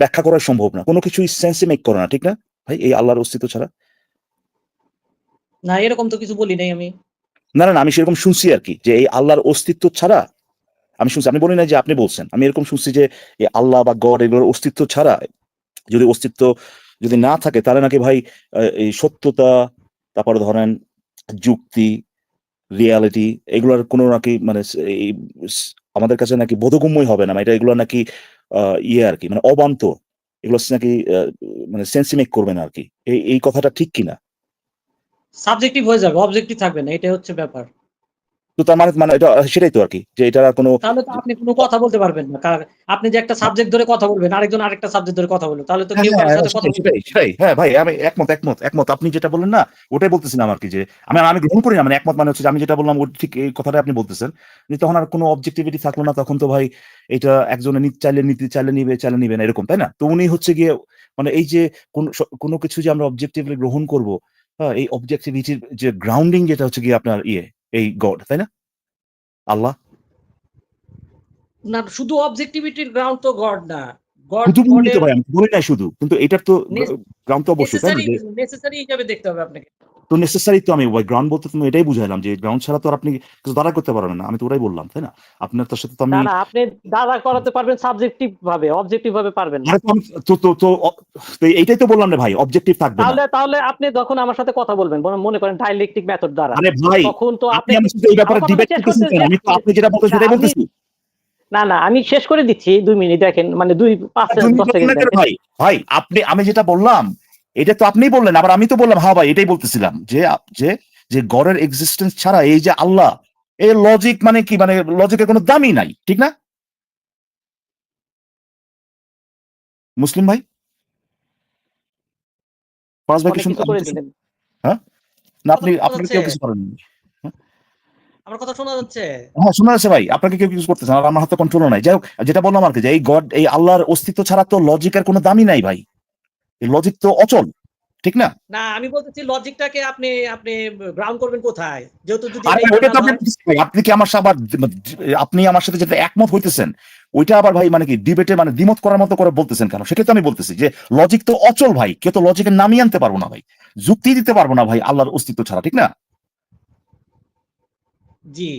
ব্যাখ্যা করা সম্ভব না, কোনো কিছুই সেন্সে মেক করে না, ঠিক না ভাই এই আল্লাহর অস্তিত্ব ছাড়া? না, এরকম তো কিছু বলি নাই আমি। না না না, আমি সেরকম শুনছি আর কি যে এই আল্লাহর অস্তিত্ব ছাড়া, আমি শুনছি, আমি বলি না যে আপনি বলছেন, আমি এরকম শুনছি যে এই আল্লাহ বা গড এগুলোর অস্তিত্ব ছাড়া, যদি অস্তিত্ব যদি না থাকে তাহলে নাকি ভাই এই সত্যতা, তারপরে ধরেন যুক্তি, রিয়ালিটি, এগুলোর কোনো নাকি মানে এই আমাদের কাছে নাকি বোধগম্যই হবে না, এটা এগুলো নাকি ইয়ে আর কি মানে অবান্তর, এগুলো নাকি মানে সেন্স মেক করবে না আর কি, এই কথাটা ঠিক কিনা? সাবজেক্টিভ হয়ে যাবে, অবজেক্টিভ থাকবে না, এটাই হচ্ছে ব্যাপার। তো তার মানে মানে এটা সেটাই তো আর কি যে এটা কোনো তাহলে তো আপনি কোনো কথা বলতে পারবেন না। আপনি যে একটা সাবজেক্ট ধরে কথা বলবেন, আরেকজন আরেকটা সাবজেক্ট ধরে কথা বলবে, তাহলে তো কেউ কারোর সাথে কথা বলবে না। সেটাই, হ্যাঁ ভাই, আমি একমত, আপনি যেটা বললেন না ওটাই বলতেছিলাম আর কি, যে আমি গ্রহণ করি না, মানে একমত মানে হচ্ছে যে আমি যেটা বললাম ওটা ঠিক, এই কথাটা আপনি বলতেছেন যে তখন আর কোনো অবজেক্টিভিটি থাকলো না, তখন তো ভাই এটা একজনে চাইলে নিবে না, এরকম, তাই না? তো উনি হচ্ছে গিয়ে মানে এই যে কোনো কিছু যে আমরা অবজেক্টিভলি গ্রহণ করব, হ্যাঁ, এই অবজেক্টিভিটির যে গ্রাউন্ডিং যেটা হচ্ছে গিয়ে আপনার এই গড, তাই না, আল্লাহ? না, শুধু অবজেক্টিভিটির গ্রাউন্ড তো গড না। গড শুধু বলি তো গডের ভাই, আমি বলি নাই শুধু, কিন্তু এটার তো গ্রাউন্ড তো অবশ্যই, তাই না? নেসেসারি হিসাবে দেখতে হবে আপনাকে। তো নেসেসারি তো আমি ওই গ্রাউন্ড বলতে তুমি এটাই বুঝাইলাম যে গ্রাউন্ড ছাড়া তো আর আপনি কিছু দাঁড়া করতে পারবেন না, আমি তো ওটাই বললাম, তাই না? আপনার তার সাথে তো আমি না না, আপনি দাঁড়া করাতে পারবেন সাবজেক্টিভ ভাবে, অবজেক্টিভ ভাবে পারবেন না। আরে তো আমি- তো তো তো অ- তো এইটাই তো বললাম রে ভাই, অবজেক্টিভ থাকবে না। তাহলে আপনি যখন আমার সাথে কথা বলবেন, মনে করেন ডায়ালেকটিক মেথড দ্বারা, আরে ভাই, তখন তো আপনি আপনি আমার সাথে এই ব্যাপারে আমার কথাটা ডিবেট শেষ করতেছেন করতে কেন? আমি তো আপনি যেটা বলতেছেন সেটাই বলতেছি। না আমি শেষ করে দিচ্ছি, 2 মিনিট দেখেন, মানে 5-10 সেকেন্ড দেখেন। ভাই ভাই আমি যেটা বললাম এটা তো আপনিই বললেন, আবার আমি তো বললাম হ্যাঁ ভাই, এটাই বলতেছিলাম যে যে যে গডের এক্সিস্টেন্স ছাড়া এই যে আল্লাহ, এই লজিক মানে কি, মানে লজিকের কোনো দামই নাই, ঠিক না মুসলিম ভাই? ফারাজ ভাইকে অনেক শুনতে কিছু করে দিলেন। হ্যাঁ? না কথা আপনি শোনা আপনার যাচ্ছে? কেউ কিছু করেননি। আমার কথা শোনা যাচ্ছে? হ্যাঁ, শোনা যাচ্ছে ভাই। আপনাকে কেউ কিছু করতেছে না। আর আমার হাতে কন্ট্রোলও নাই। যাই হোক, যেটা বললাম আরকি যে এই গড, এই আল্লাহর অস্তিত্ব ছাড়া তো লজিকের কোনো দামই নাই ভাই। এই লজিক তো অচল। ঠিক না? না, আমি বলতেছি লজিকটাকে আপনি আপনি গ্রাউন্ড করবেন কোথায়? যেহেতু যদি আরে এটা ওইটা তো ইটারনাল আপনি হয়। বলতেছেন ভাই। আপনি কি আমার সাথে আবার আপনি আমার সাথে যেটা একমত হইতেছেন, ওইটা আবার ভাই মানে কি ডিবেটে মানে দ্বিমত করার মতো করে বলতেছেন কেন? সেটাই তো আমি বলতেছি যে লজিক তো অচল ভাই। কেউ তো লজিকের নামই আনতে পারবো না ভাই। যুক্তি দিতে পারবো না ভাই আল্লাহর অস্তিত্ব ছাড়া। ঠিক না? জি।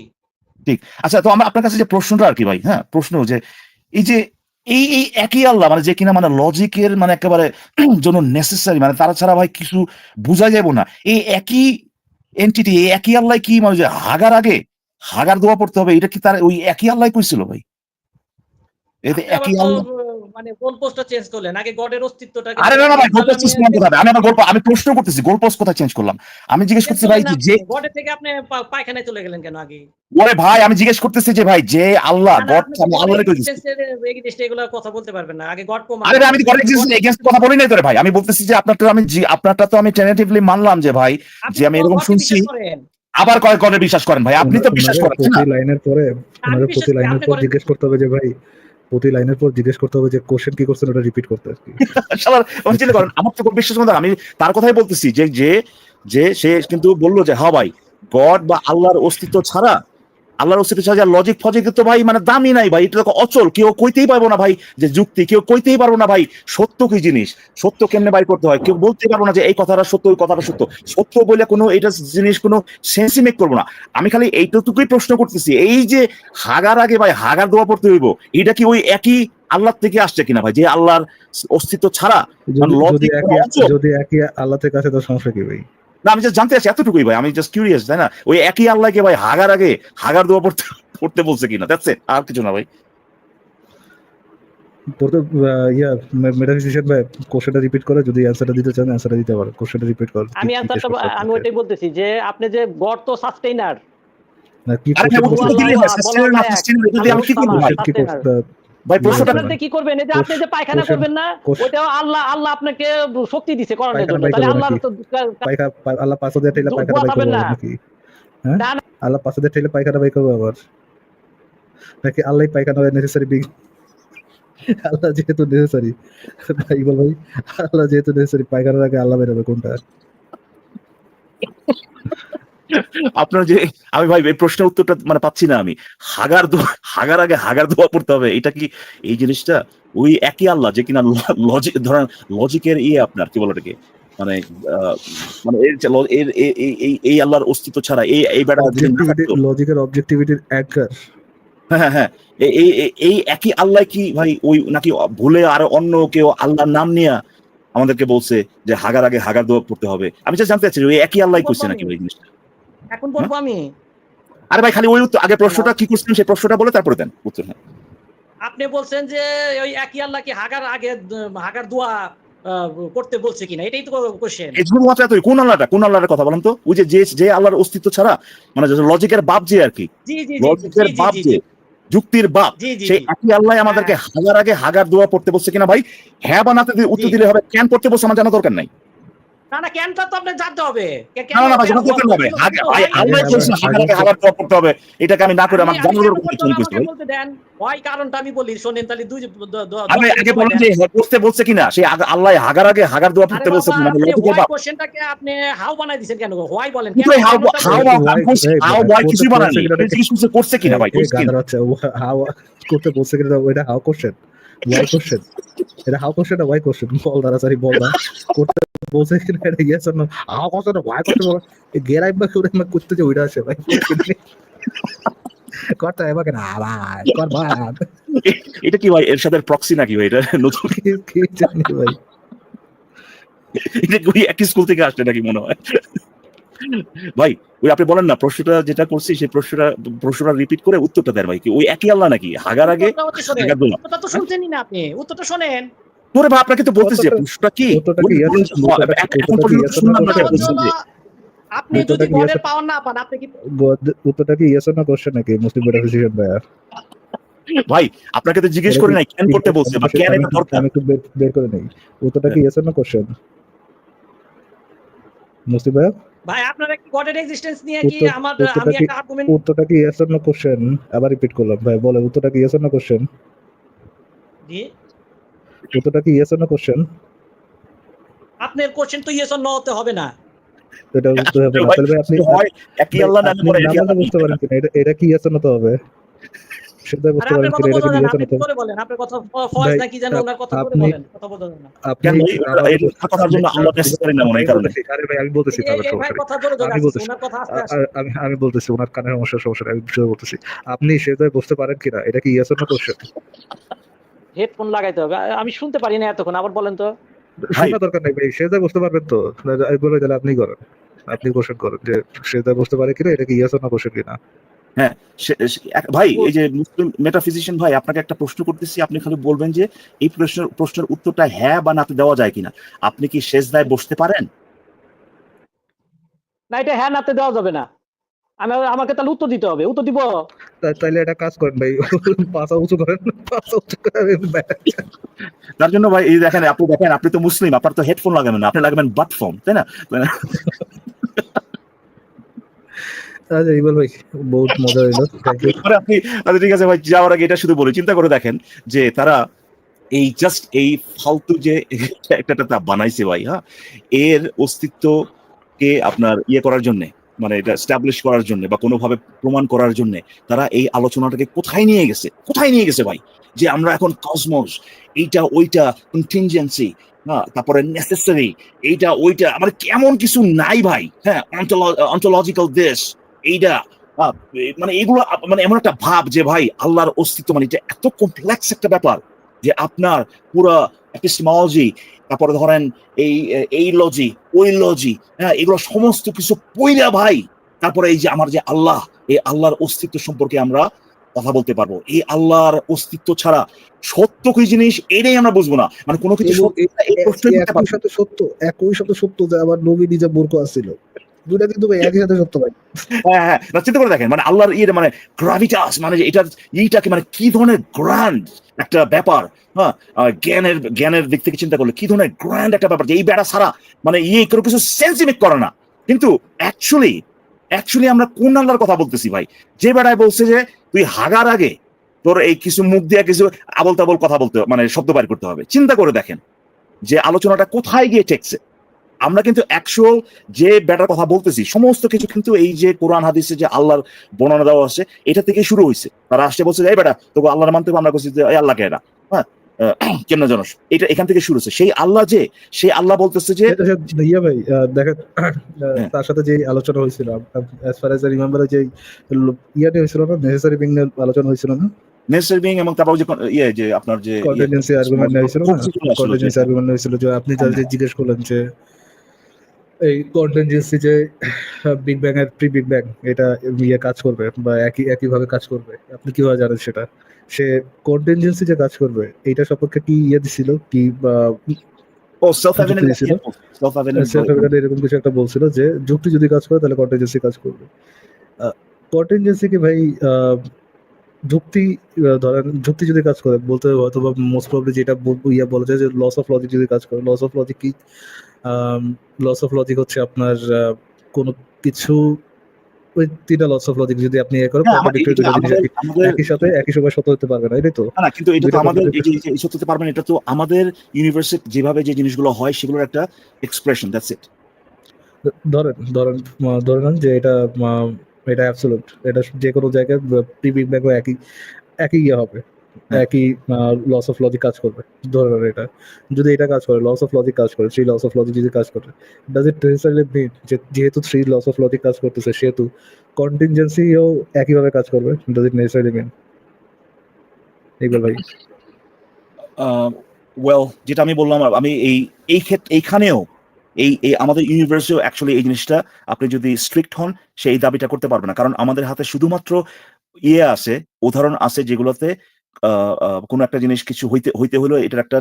ঠিক। আচ্ছা, তো আমার আপনার কাছে যে প্রশ্নটা আরকি ভাই, হ্যাঁ? প্রশ্ন যে এই যে এই একই আল্লাহ মানে যে কিনা মানে লজিকের মানে একেবারে জন্য নেসেসারি, মানে তারা ছাড়া ভাই কিছু বুঝা যাবে না। এই একই এন্টিটি, এই একই আল্লাহ কি মানে যে হাগার আগে হাগার দোয়া পড়তে হবে, এটা কি তার ওই একই আল্লাহ কইছিল ভাই? এতে আপনি আবার একই তো আল্লাহ। মানে গোল পোস্টটা চেঞ্জ করলেন। আগে গডের অস্তিত্বটাকে আরে না, না ভাই, গোলপোস্ট চেঞ্জ জ্বালানিয়া করলাম কোথায়? আমি প্রশ্ন করতেছি গোলপোস্ট কোথায় চেঞ্জ করলাম? আমি জিজ্ঞেস চেঞ্জ করতেছি ভাই করলেন না যে আপনি। গডের থেকে আপনি পায়খানায় চলে গেলেন কেন আগে? ওরে ভাই, আমি জিজ্ঞেস করতেছি যে ভাই যে আল্লাহ না, না, গড, আপনি তো আমি গড আল্লাহরে কই দিছি। এক্সিস্টেন্স এর এগেইনস্ট এগুলা কথা বলতে পারবেন না। আগে গড প্রমাণ আরে ভাই, করেন। আমি তো গড আপনি গড এগেইনস্ট কথা বলি নাই তোরে ভাই। আমি বলতেছি যে আপনারটা তো আমি টেন্টেটিভলি মানলাম যে ভাই, আপনি যে আমি তো এরকম গডকে শুনছি। বিশ্বাস করেন। আবার কয় গডে বিশ্বাস করেন ভাই? আপনি তো বিশ্বাস ওনারে করেন, তাই না? প্রতি লাইনের পরে আমি ওনারে বিশ্বাস প্রতি করি। লাইনের আপনি পর করেন জিজ্ঞেস কি? করতে হবে যে ভাই, প্রতি লাইনের পর জিজ্ঞেস করতে হবে যে কোশ্চেন কি করছেন ওটা রিপিট করতে আর কি। শালার চিন্তা করেন, আমার তো বিশ্বাস মতো আমি তার কথাই বলতেছি যে যে যে সে কিন্তু বললো যে হ্যাঁ ভাই, গড বা আল্লাহর অস্তিত্ব ছাড়া, আল্লাহর অস্তিত্ব ছাড়া লজিক ফজিক তো ভাই মানে দামই নাই ভাই। এটা তো অচল, কেউ কইতেই পারবো না ভাই যে যুক্তি, কেউ কইতেই পারবো না ভাই সত্য কি জিনিস, সত্য কেমনে বাই করতে হয়, কেউ বলতেই পারবো না যে এই কথাটা সত্য ওই কথাটা সত্য। সত্য বলে কোনো এটা জিনিস কোনো সেন্সই মেক করবো না। আমি খালি এইটুকুই প্রশ্ন করতেছি, এই যে হাগার আগে ভাই হাগার দোয়া পড়তে হইব, এটা কি ওই একই আল্লাহ থেকে আসছে কিনা ভাই, যে আল্লাহর অস্তিত্ব ছাড়া মানে লজিক অচল? যদি একই আল্লাহ থেকে আসে তো সমস্যা কি ভাই? না, আমি জাস্ট জানতে চাচ্ছি এতটুকুই ভাই, আমি জাস্ট কিউরিয়াস, তাই না? ওই একই আল্লাহকে ভাই হাগার আগে হাগার দোয়া পড়তে পড়তে বলছে কিনা, দ্যাটস ইট, আর কিছু না ভাই। পড়তে মেটাফিজিশিয়ান ভাই কোশ্চেনটা রিপিট করে, যদি অ্যানসারটা দিতে চান অ্যানসারটা দিতে পারেন, কোশ্চেনটা রিপিট কর। আমি অ্যানসারটা আমি ওইটাই বলতেছি যে আপনি যে গড তো সাস্টেইনার। না কি আরে ভাই, কোশ্চেন উত্তর দিলে হয়, সাস্টেইনার না সাস্টেইনার, এটা দিয়ে আমি কি করব ভাই? কি ভাই প্রশ্নটা সাস্টেইনার কি করবেন? এই যে আপনি যে পায়খানা করবেন না, ওইটাও আল্লাহ আপনাকে শক্তি দিছে করানোর জন্য। তাহলে আল্লাহর তো আল্লাহ পাঁচ দিয়ে ঠেলে পায়খানা বাই করবো নাকি? হ্যাঁ, না, না। আল্লাহ পাঁচ দিয়ে ঠেলে পায়খানা বাই করবো আবার নাকি আল্লাহ পায়খানা নেসেসারি বিগ? আল্লাহ যেহেতু নেসেসারি ভাই, বল ভাই, আল্লাহ যেহেতু নেসেসারি পায়খানার আগে আল্লাহ বেরোবে কোনটা? আপনার যে আমি ভাই এই প্রশ্নের উত্তরটা মানে পাচ্ছি না আমি। হাগার আগে হাগার দোয়া পড়তে হবে, এটা কি এই জিনিসটা ওই একই আল্লাহ যে কিনা লজিক, ধরেন লজিকের আপনার কি বলে এটাকে মানে মানে এই আল্লাহর অস্তিত্ব ছাড়া এই বেড়া লজিকের অবজেক্টিভিটির অ্যাঙ্কার। হ্যাঁ, হ্যাঁ, এই একই আল্লাহ কি ভাই ওই নাকি ভুলে আর অন্য কেউ আল্লাহর নাম নিয়ে আমাদেরকে বলছে যে হাগার আগে হাগার দোয়া পড়তে হবে? আমি জাস্ট জানতে চাচ্ছি ওই একই আল্লাহ করছে নাকি ভাই জিনিসটা? এখন বলবো আমি। আরে ভাই, খালি ওই উত্তর, আগে প্রশ্নটা কি করছিলেন সেই প্রশ্নটা বলে তারপরে দেন উত্তর। হ্যাঁ, আপনি বলছেন যে ওই একই আল্লাহ কি হাগার আগে হাগার দোয়া করতে বলছে কিনা, এটাই তো কোশ্চেন। এই শুধুমাত্র এতই। কোন আল্লাহর কথা বলেন তো? ওই যে আল্লাহর অস্তিত্ব ছাড়া মানে লজিকের বাপ যে আর কি, জি জি লজিকের বাপ যে, যুক্তির বাপ, সেই একই আল্লাহ আমাদেরকে হাগার আগে হাগার দোয়া পড়তে বলছে কিনা ভাই? হ্যাঁ বা নাতে উত্তর দিলে হবে। কেন পড়তে বলছে আমার জানা দরকার নাই। না, না, কেনটা তো আপনি জানতে হবে। না, না ভাই, জানা দরকার হবে। ভাই আল্লাহ বলছে হাগার আগে হাগার দোয়া পড়তে হবে, এটাকে আমি না করে আমার জানা দরকার নেই। বলতে দেন হয়, কারণটা আমি বলি শোনেন। তাহলে দুই আমি আগে বলেন যে পড়তে বলছে কিনা, সেই আল্লাহ হাগার আগে হাগার দোয়া পড়তে বলছে কিনা, মানে লজিকের বাপ। কোশ্চেনটাকে আপনি হাউ বানাই দিবেন কেন? হোয়াই বলেন কিন্তু হাউ বয় কিছু বানায় নাই, করছে কিনা ভাই? হাউ করতে বলছে কিনা ওইটা হাউ কোশ্চেন, ওয়াই কোশ্চেন? এটা হাউ কোশ্চেন না ওয়াই কোশ্চেন? বল দাঁড়া, সরি বল না, করতে বলছে কিনা এটা yes or no? How question why question গেরাই বা করে মা করতে যে ওইটা আছে ভাই করতে হবে কেন ভাই? কর ভাই, এটা কি ভাই এরশাদের প্রক্সি নাকি ভাই? এটা নতুন কি জানি ভাই, এটা কি একই স্কুল থেকে আসলে নাকি মনে হয় ভাই? ওই আপনি বলেন না প্রশ্নটা যেটা করছি সেই প্রশ্নটা রিপিট করে উত্তরটা দেন ভাই। কি ওই একই আল্লাহ নাকি হাগার আগে হাগার দোয়া? উত্তরটা তো শুনছেনই না আপনি। উত্তরটা শুনেন। তোরে ভাই, আপনাকে তো বলতেছি প্রশ্নটা কি এখন পর্যন্ত শুনলাম না। আপনি যদি গডের পাওয়ার না পান, আপনি কি উত্তরটা কি ইয়েস অর নো কোশ্চেন নাকি মুসলিম মেটাফিজিশিয়ান ভাই? ভাই আপনাকে তো জিজ্ঞেস করে নাই কেন করতে বলছে বা কেন এটা দরকার। আমি একটু বের করে নেই, উত্তরটা কি ইয়েস অর নো কোশ্চেন? মুসলিম ভাইয়া ভাই আপনারা কি গডের এক্সিস্টেন্স নিয়ে কি উত্তরটা আমি কি একটা আর্গুমেন্ট উত্তরটা কি ইয়েস অর নো কোশ্চেন? আবার রিপিট করলাম ভাই, বলে উত্তরটা কি ইয়েস অর নো কোশ্চেন? দিয়ে উত্তরটা কি ইয়েস অর নো কোশ্চেন? আপনার কোশ্চেন তো ইয়েস অর নো হতে হবে না। এটা উত্তর হবে না। ভাই, তাহলে ভাই আপনি হয় একই আল্লাহ নামে আপনি পড়ে একই নামাজে আল্লাহ বুঝতে পারেন কিনা? এটা কি ইয়েস অর নো হবে? সেটা আরে বুঝতে আপনার পারেন কথা কিনা? এটা বোঝা কি যায় না, ইয়েস অর আপনি নো হবে? করে বলেন, আপনার কথা ফয়েজ ভাই নাকি যেন ওনার কথা করে আপনি বলেন, কথা বোঝা যায় না। আপনি কেন নামাজে এই কথার জন্য আল্লাহ নেসেসারি না মনে এই কারণে। আরে ভাই আমি বলতেছি তাহলে এই ভাই সমস্যা নেই। কথা জোরে জোরে আমি আসছে, বলতেছি ওনার কথা আস্তে আসে। আমি বলতেছি ওনার কানের সমস্যা নেই, আমি বিষয় বলতেছি। আপনি সেটা বুঝতে পারেন কিনা? এটা কি yes or no question? Headphone লাগাইতে হবে, আমি শুনতে পারি না এতক্ষণ, আবার বলেন তো। ভাই শোনা দরকার নেই ভাই, সেটা বুঝতে পারবেন তো? আমি বলে তাহলে আপনি করেন, আপনি কোশ্চেন করেন যে সেটা বুঝতে পারে কিনা, এটা কি ইয়েস অর নো কোশ্চেন কিনা। হ্যাঁ ভাই, এই যে মুসলিম মেটাফিজিশিয়ান ভাই, আপনাকে একটা প্রশ্ন করতেছি, আপনি খালি বলবেন যে এই প্রশ্নের উত্তরটা হ্যাঁ বা নাতে দেওয়া যায় কিনা। আপনি কি সেজদায় বসতে পারেন? না, এটা হ্যাঁ নাতে দেওয়া যাবে না। আমাকে তাহলে উত্তর দিতে হবে, উত্তর দিব। তাইলে একটা কাজ করেন ভাই, পাছা উঁচু করেন, পাছা উঁচু করে তার জন্য ভাই এই দেখেন, আপনি তো মুসলিম, আপনার তো হেডফোন লাগাবেন না, আপনি লাগাবেন বাট ফোন, তাই না? আচ্ছা ইকবাল ভাই, বহুত মজা হইলো, থ্যাংক ইউ। এরপরে আপনি আচ্ছা ঠিক আছে ভাই, যাওয়ার আগে এটা শুধু বলি, চিন্তা করে দেখেন যে তারা এই জাস্ট এই ফালতু যে একটা বানাইছে ভাই, হ্যাঁ, এর অস্তিত্বকে আপনার ইয়ে করার জন্য, মানে এটা স্টাবলিশ করার জন্য বা কোনোভাবে প্রমাণ করার জন্য তারা এই আলোচনাটাকে কোথায় নিয়ে গেছে ভাই, যে আমরা এখন কসমস, এইটা ওইটা, কন্টিনজেন্সি, হ্যাঁ, তারপরে নেসেসারি, এইটা ওইটা, মানে কেমন কিছু নাই ভাই, হ্যাঁ, অন্টোলজিক্যাল দেশ, এইটা মানে এগুলো মানে এমন একটা ভাব যে ভাই আল্লাহর অস্তিত্ব মানে এটা এত কমপ্লেক্স একটা ব্যাপার যে আপনার পুরো এপিস্টেমোলজি, তারপরে ধরেন এই লজি, ওই লজি, হ্যাঁ, এগুলো সমস্ত কিছু পইরা ভাই, তারপরে এই যে আমার যে আল্লাহ, এই আল্লাহর অস্তিত্ব সম্পর্কে আমরা কথা বলতে পারবো। এই আল্লাহর অস্তিত্ব ছাড়া সত্য কি জিনিস এটাই আমরা বুঝবো না, মানে কোনো কিছু এবং সত্য না, এই প্রশ্নই করতে পারবো না। একই সাথে সত্য যে আমার নবী নিজে মূর্খ আসছিল, দুইটা কিন্তু ভাই একই সাথে সত্য ভাই। হ্যাঁ, না, চিন্তা করে দেখেন, মানে আল্লাহর মানে গ্রাভিটাস, মানে যে এইটাকে মানে কি ধরনের গ্র্যান্ড একটা ব্যাপার, হ্যাঁ, জ্ঞানের দিক থেকে চিন্তা করলে কি ধরনের গ্র্যান্ড একটা ব্যাপার, যে এই বেড়া ছাড়া মানে কোনো কিছু সেন্সই মেক করে না। কিন্তু অ্যাকচুয়ালি আমরা কোন আল্লাহর কথা বলতেছি ভাই? যে বেড়ায় বলছে যে তুই হাগার আগে তোর এই কিছু মুখ দিয়ে কিছু আবল তাবল কথা বলতে, মানে শব্দ বাইর করতে হবে। চিন্তা করে দেখেন যে আলোচনাটা কোথায় গিয়ে ঠেকছে। আমরা কিন্তু অ্যাকচুয়াল যে ব্যাটার কথা বলতেছি সমস্ত কিছু কিন্তু এই যে কোরআন হাদিসে যে আল্লাহর বর্ণনা দেওয়া আছে এটা থেকে শুরু হয়েছে। তারা আসছে বলছে এই বেটা তোকে আল্লাহর মানতে হবে, আমরা বলছি যে এই আল্লাহকে এরা, হ্যাঁ, কেমন জানোস, এটা এখান থেকে শুরু হচ্ছে। সেই আল্লাহ বলতেছে যে ইয়া ভাই দেখেন, হ্যাঁ, তার সাথে যে আলোচনা হয়েছিল, as far as I remember, যে ইয়াটা হয়েছিল না, নেসেসারি বিং আলোচনা হয়েছিল না, নেসেসারি বিং, এবং তারপর যে যে আপনার যে কন্টিনজেন্সি আর্গুমেন্ট হয়েছিল না, কন্টিনজেন্সি আর্গুমেন্ট হয়েছিল, যে আপনি যে জিজ্ঞেস করলেন যে এই কন্টিনজেন্সি যে বিগ ব্যাং এর প্রি বিগ ব্যাং এটা ইয়ে কাজ করবে বা একইভাবে কাজ করবে, আপনি কিভাবে জানেন সেটা? সে কন্টিনজেন্সি যে কাজ করবে এইটা সম্পর্কে কি ইয়ে দিছিল, কি সেলফ এভিডেন্ট ছিল, এরকম কিছু একটা বলছিল যে যুক্তি যদি কাজ করে তাহলে কন্টিনজেন্সি কাজ করবে। কন্টিনজেন্সি কি ভাই যুক্তি, ধরেন যুক্তি যদি কাজ করে বলতে হয়তো বা মোস্ট প্রবলি যেটা বলা যায় যে লস অফ লজিক যদি কাজ করে। লস অফ লজিক কি? লস অফ লজিক হচ্ছে আপনার কোনো কিছু, ওই তিনটা লস অফ লজিক যদি আপনি করেন, কন্ট্রাডিক্টরি দুটো জিনিস একই সাথে একই সময় সত্য হতে পারবে না, এটাই তো। না, কিন্তু এটা তো আমাদের এই যে সত্য হতে পারবেন, এটা তো আমাদের ইউনিভার্সে যেভাবে যে জিনিসগুলো হয় সেগুলোর একটা এক্সপ্রেশন, দ্যাটস ইট। ধরে নেন যে এটা অ্যাবসলিউট, এটা যে কোনো জায়গায় প্রি বিগ ব্যাং একই ইয়ে হবে, একই লস অফ লজিক কাজ করবে। ধরে নেন এটা যদি এটা কাজ করে, লস অফ লজিক কাজ করে, থ্রি লস অফ লজিক যদি কাজ করে, ডাজ ইট নেসেসারিলি মিন যে যেহেতু থ্রি লস অফ লজিক কাজ করতেছে সেহেতু কন্টিনজেন্সিও একইভাবে কাজ করবে? ডাজ ইট নেসেসারিলি মিন? এইবার ভাই ওয়েল, যেটা আমি বললাম, আমি এইখানেও এই আমাদের ইউনিভার্সেও অ্যাকচুয়ালি এই জিনিসটা আপনি যদি স্ট্রিক্ট হন সেই দাবিটা করতে পারবে না, কারণ আমাদের হাতে শুধুমাত্র আছে, উদাহরণ আছে যেগুলোতে কোনো একটা জিনিস কিছু হইতে হলো এটার একটা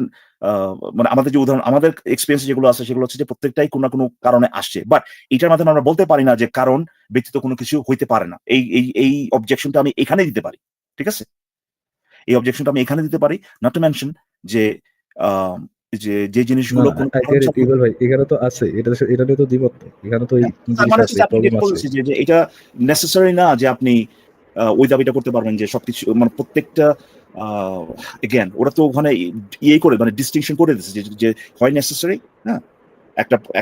মানে আমাদের যে উদাহরণ, আমাদের এক্সপিরিয়েন্স যেগুলো আছে সেগুলো হচ্ছে যে প্রত্যেকটাই কোনো না কোনো কারণে আসছে, বাট এটার মাধ্যমে আমরা বলতে পারি না যে কারণ ব্যতীত কোনো কিছু হইতে পারে না। এই অবজেকশনটা আমি এখানে দিতে পারি, ঠিক আছে? এই অবজেকশনটা আমি এখানে দিতে পারি, নট টু মেনশন যে যে জিনিসগুলো কোনো I get it, ইকবাল ভাই, এখানে তো আছে, এটা নিয়ে তো দ্বিমত নেই। এখানে তো এই তার মানে জিনিস আছে, হচ্ছে আপনি প্রবলেম যেটা আছে। বলতেছি যে এটা নেসেসারি না যে আপনি ওই দাবিটা করতে পারবেন যে সবকিছু মানে প্রত্যেকটা এগেন ওরা তো ওখানে ইয়ে করে মানে ডিস্টিংশন করে দিচ্ছে যে হয় নেসেসারি, হ্যাঁ,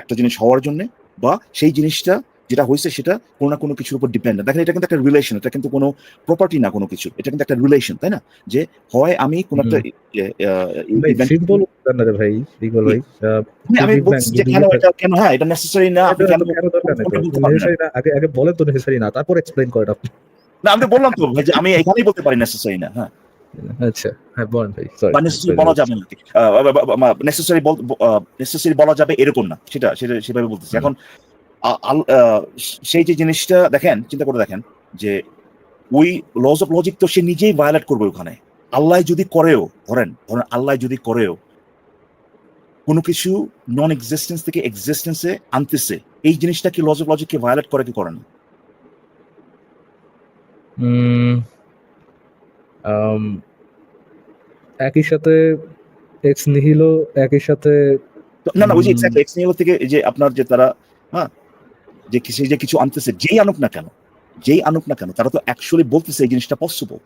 একটা জিনিস হওয়ার জন্য, বা সেই জিনিসটা যেটা হয়েছে সেটা কোনো না কোনো কিছুর উপর ডিপেন্ড। দেখেন এটা কিন্তু একটা রিলেশন, এটা কিন্তু কোনো প্রপার্টি না কোনো কিছু, এটা কিন্তু একটা রিলেশন, তাই না? যে হয় আমি কোনো একটা ভাই event- সিম্পল না রে ভাই, ইকবাল ভাই। আমি বলছি যে কেন হ্যাঁ এটা নেসেসারি না, আপনি কেন কেন দরকার নেই তো? বলতে পারবেন না? নেসেসারি না, আগে বলেন তো নেসেসারি না, তারপর এক্সপ্লেইন করেন আপনি। না আমি তো বললাম তো ভাই যে আমি এখানেই বলতে পারি নেসেসারি না, হ্যাঁ, আচ্ছা, হ্যাঁ বলেন ভাই, সরি। বা নেসেসারি বলা যাবে না, নেসেসারি বলা যাবে এরকম না, সেভাবে বলতেছি। এখন সেই যে জিনিসটা দেখেন, চিন্তা করে দেখেন যে ওই লজ অফ লজিক তো সে নিজেই ভায়োলেট করবে ওখানে। আল্লাহ যদি করেও, ধরেন আল্লাহ যদি করেও কোনো কিছু নন এক্সিস্টেন্স থেকে এক্সিস্টেন্সে আনতেছে, এই জিনিসটা কি লজ অফ লজিককে ভায়োলেট করে কি করে না? একই সাথে এক্স নিহিলো, একই সাথে না ওই যে এক্স্যাক্টলি এক্স নিহিলো থেকে যে আপনার যে তারা হ্যাঁ যে কিছু আনতেছে, যেই আনুক না কেন তারা তো অ্যাকচুয়ালি বলতেছে এই জিনিসটা পসিবল।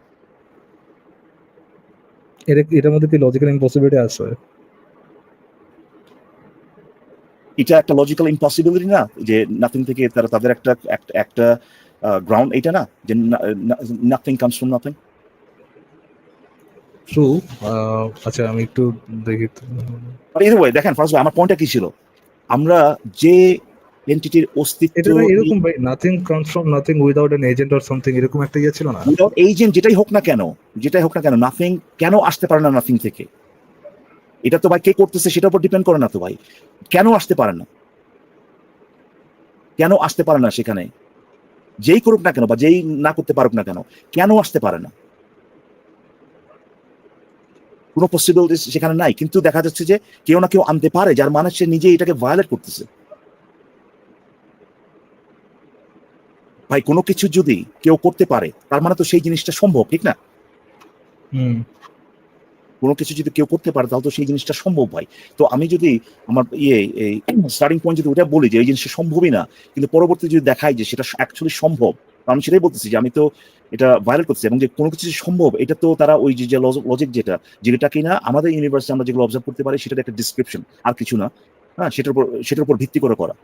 এটার মধ্যে কি লজিক্যাল ইম্পসিবিলিটি আছে? এটা একটা লজিক্যাল ইম্পসিবিলিটি না যে নাথিং থেকে তারা তাদের একটা গ্রাউন্ড, এটা না যে nothing comes from nothing. True. আচ্ছা আমি একটু দেখি। এনিওয়ে দেখেন ফার্স্ট আমার পয়েন্টটা কি ছিল, আমরা যে এন্টিটির অস্তিত্ব এটা এরকম ভাই, nothing comes from nothing without an agent or something, এরকম একটা ইয়ে ছিল না? উইদাউট এজেন্ট যেটাই হোক না কেন নাথিং কেন আসতে পারে না নাথিং থেকে? এটা তো ভাই কে করতেছে সেটার উপর ডিপেন্ড করে না তো ভাই, কেন আসতে পারে না সেখানে, যেই করুক না কেন বা যেই না করতে পারুক না কেন আসতে পারে না? কোনো পসিবিলিটি সেখানে নাই, কিন্তু দেখা যাচ্ছে যে কেউ না কেউ আনতে পারে, যার মানে সে নিজে এটাকে ভায়োলেট করতেছে। ভাই কোনো কিছু যদি কেউ করতে পারে তার মানে তো সেই জিনিসটা সম্ভব, ঠিক না? কোনো কিছু যদি কেউ করতে পারে তাহলে তো সেই জিনিসটা সম্ভব ভাই। তো আমি যদি আমার এই স্টার্টিং পয়েন্ট যদি ওটা বলি যে এই জিনিসটা সম্ভবই না, কিন্তু পরবর্তী যদি দেখাই যে সেটা অ্যাকচুয়ালি সম্ভব, আমি সেটাই বলতেছি যে আমি তো এটা ভায়োলেট করতেছি, এবং যে কোনো কিছু সম্ভব এটা তো তারা ওই যে লজিক যেটা কিনা আমাদের ইউনিভার্সে আমরা যেগুলো অবজার্ভ করতে পারি সেটার একটা ডিসক্রিপশন, আর কিছু না, হ্যাঁ, সেটার উপর ভিত্তি করে করা।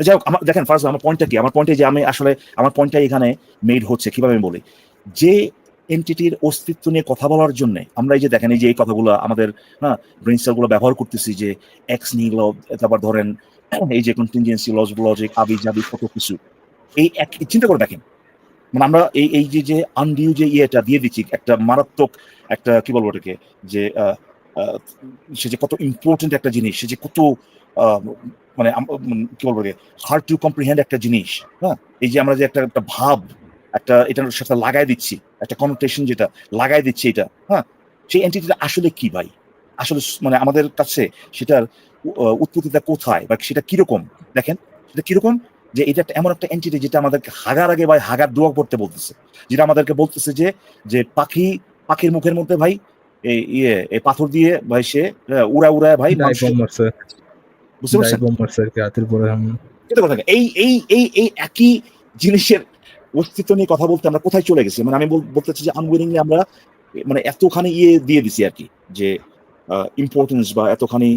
যাই হোক, দেখেন ফার্স্ট আমার পয়েন্টটা কি, আমার পয়েন্টে যে আমি আসলে আমার পয়েন্টটা এখানে মেড হচ্ছে কিভাবে আমি বলি, যে এন্টিটির অস্তিত্ব নিয়ে কথা বলার জন্য আমরা এই যে দেখেন এই যে এই কথাগুলো আমাদের ব্রেন সেলগুলো ব্যবহার করতেছি, যে এক্স নিহিলো, তারপর ধরেন এই যে কন্টিনজেন্সি, লজিক, আবি কত কিছু, এই চিন্তা করে দেখেন, মানে আমরা এই যে আনডিউ যে ইয়েটা দিয়ে দিচ্ছি, একটা মারাত্মক একটা কি বলবো এটাকে, যে সে যে কত ইম্পর্টেন্ট একটা জিনিস, সে যে কত মানে কি বলবো হার্ড টু কম্প্রিহেন্ড একটা জিনিস, হ্যাঁ, এই যে আমরা যে একটা ভাব এটার সাথে লাগাই দিচ্ছি, একটা কনোটেশন যেটা লাগাই দিচ্ছি, এটা হ্যাঁ, সেই এন্টিটিটা আসলে কি ভাই, আসলে মানে আমাদের কাছে সেটার উৎপত্তিটা কোথায় বা সেটা কিরকম? দেখেন সেটা কিরকম, যে এটা এমন একটা এন্টিটি যেটা আমাদেরকে হাগার আগে ভাই হাগার দোয়া করতে বলতেছে, যেটা আমাদেরকে বলতেছে যে পাখির মুখের মধ্যে ভাই এই পাথর দিয়ে ভাই সে উড়ায় ভাই বুঝতে পারছেন? এই একই জিনিসের অস্তিত্ব নিয়ে কথা বলতে আমরা কোথায় চলে গেছি, মানে আমি বলতেছি যে আনউইলিংলি আমরা মানে এতখানি দিয়ে দিছি আর কি, যে ইম্পর্টেন্স বা এতখানি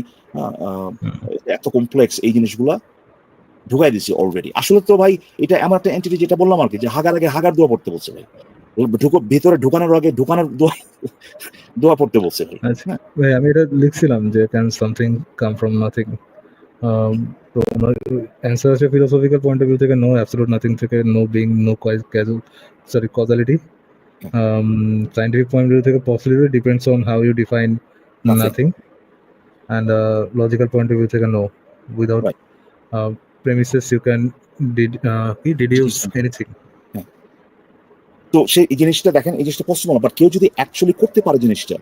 এত কমপ্লেক্স এই জিনিসগুলা ঢুকাই দিছি অলরেডি। আসলে তো ভাই এটা এমন একটা এন্টিটি যেটা বললাম আর কি, যে হাগার আগে হাগার দোয়া পড়তে বলছে ভাই, ভেতরে ঢুকানোর আগে ঢুকানোর দোয়া পড়তে বলছে ভাই। ভাই আমি এটা লিখছিলাম যে can something come from nothing, তো আমার অ্যান্সার আছে ফিলোসফিক্যাল পয়েন্ট অফ ভিউ থেকে নো, অ্যাবসলিউট নাথিং থেকে no being, no causality, scientific point of view থেকে possibility depends on how you define nothing, and logical point of view থেকে no, without premises you can deduce anything. তো সেই জিনিসটা দেখেন, এই জিনিসটা পসিবল, বাট কেউ যদি অ্যাকচুয়ালি করতে পারে জিনিসটা,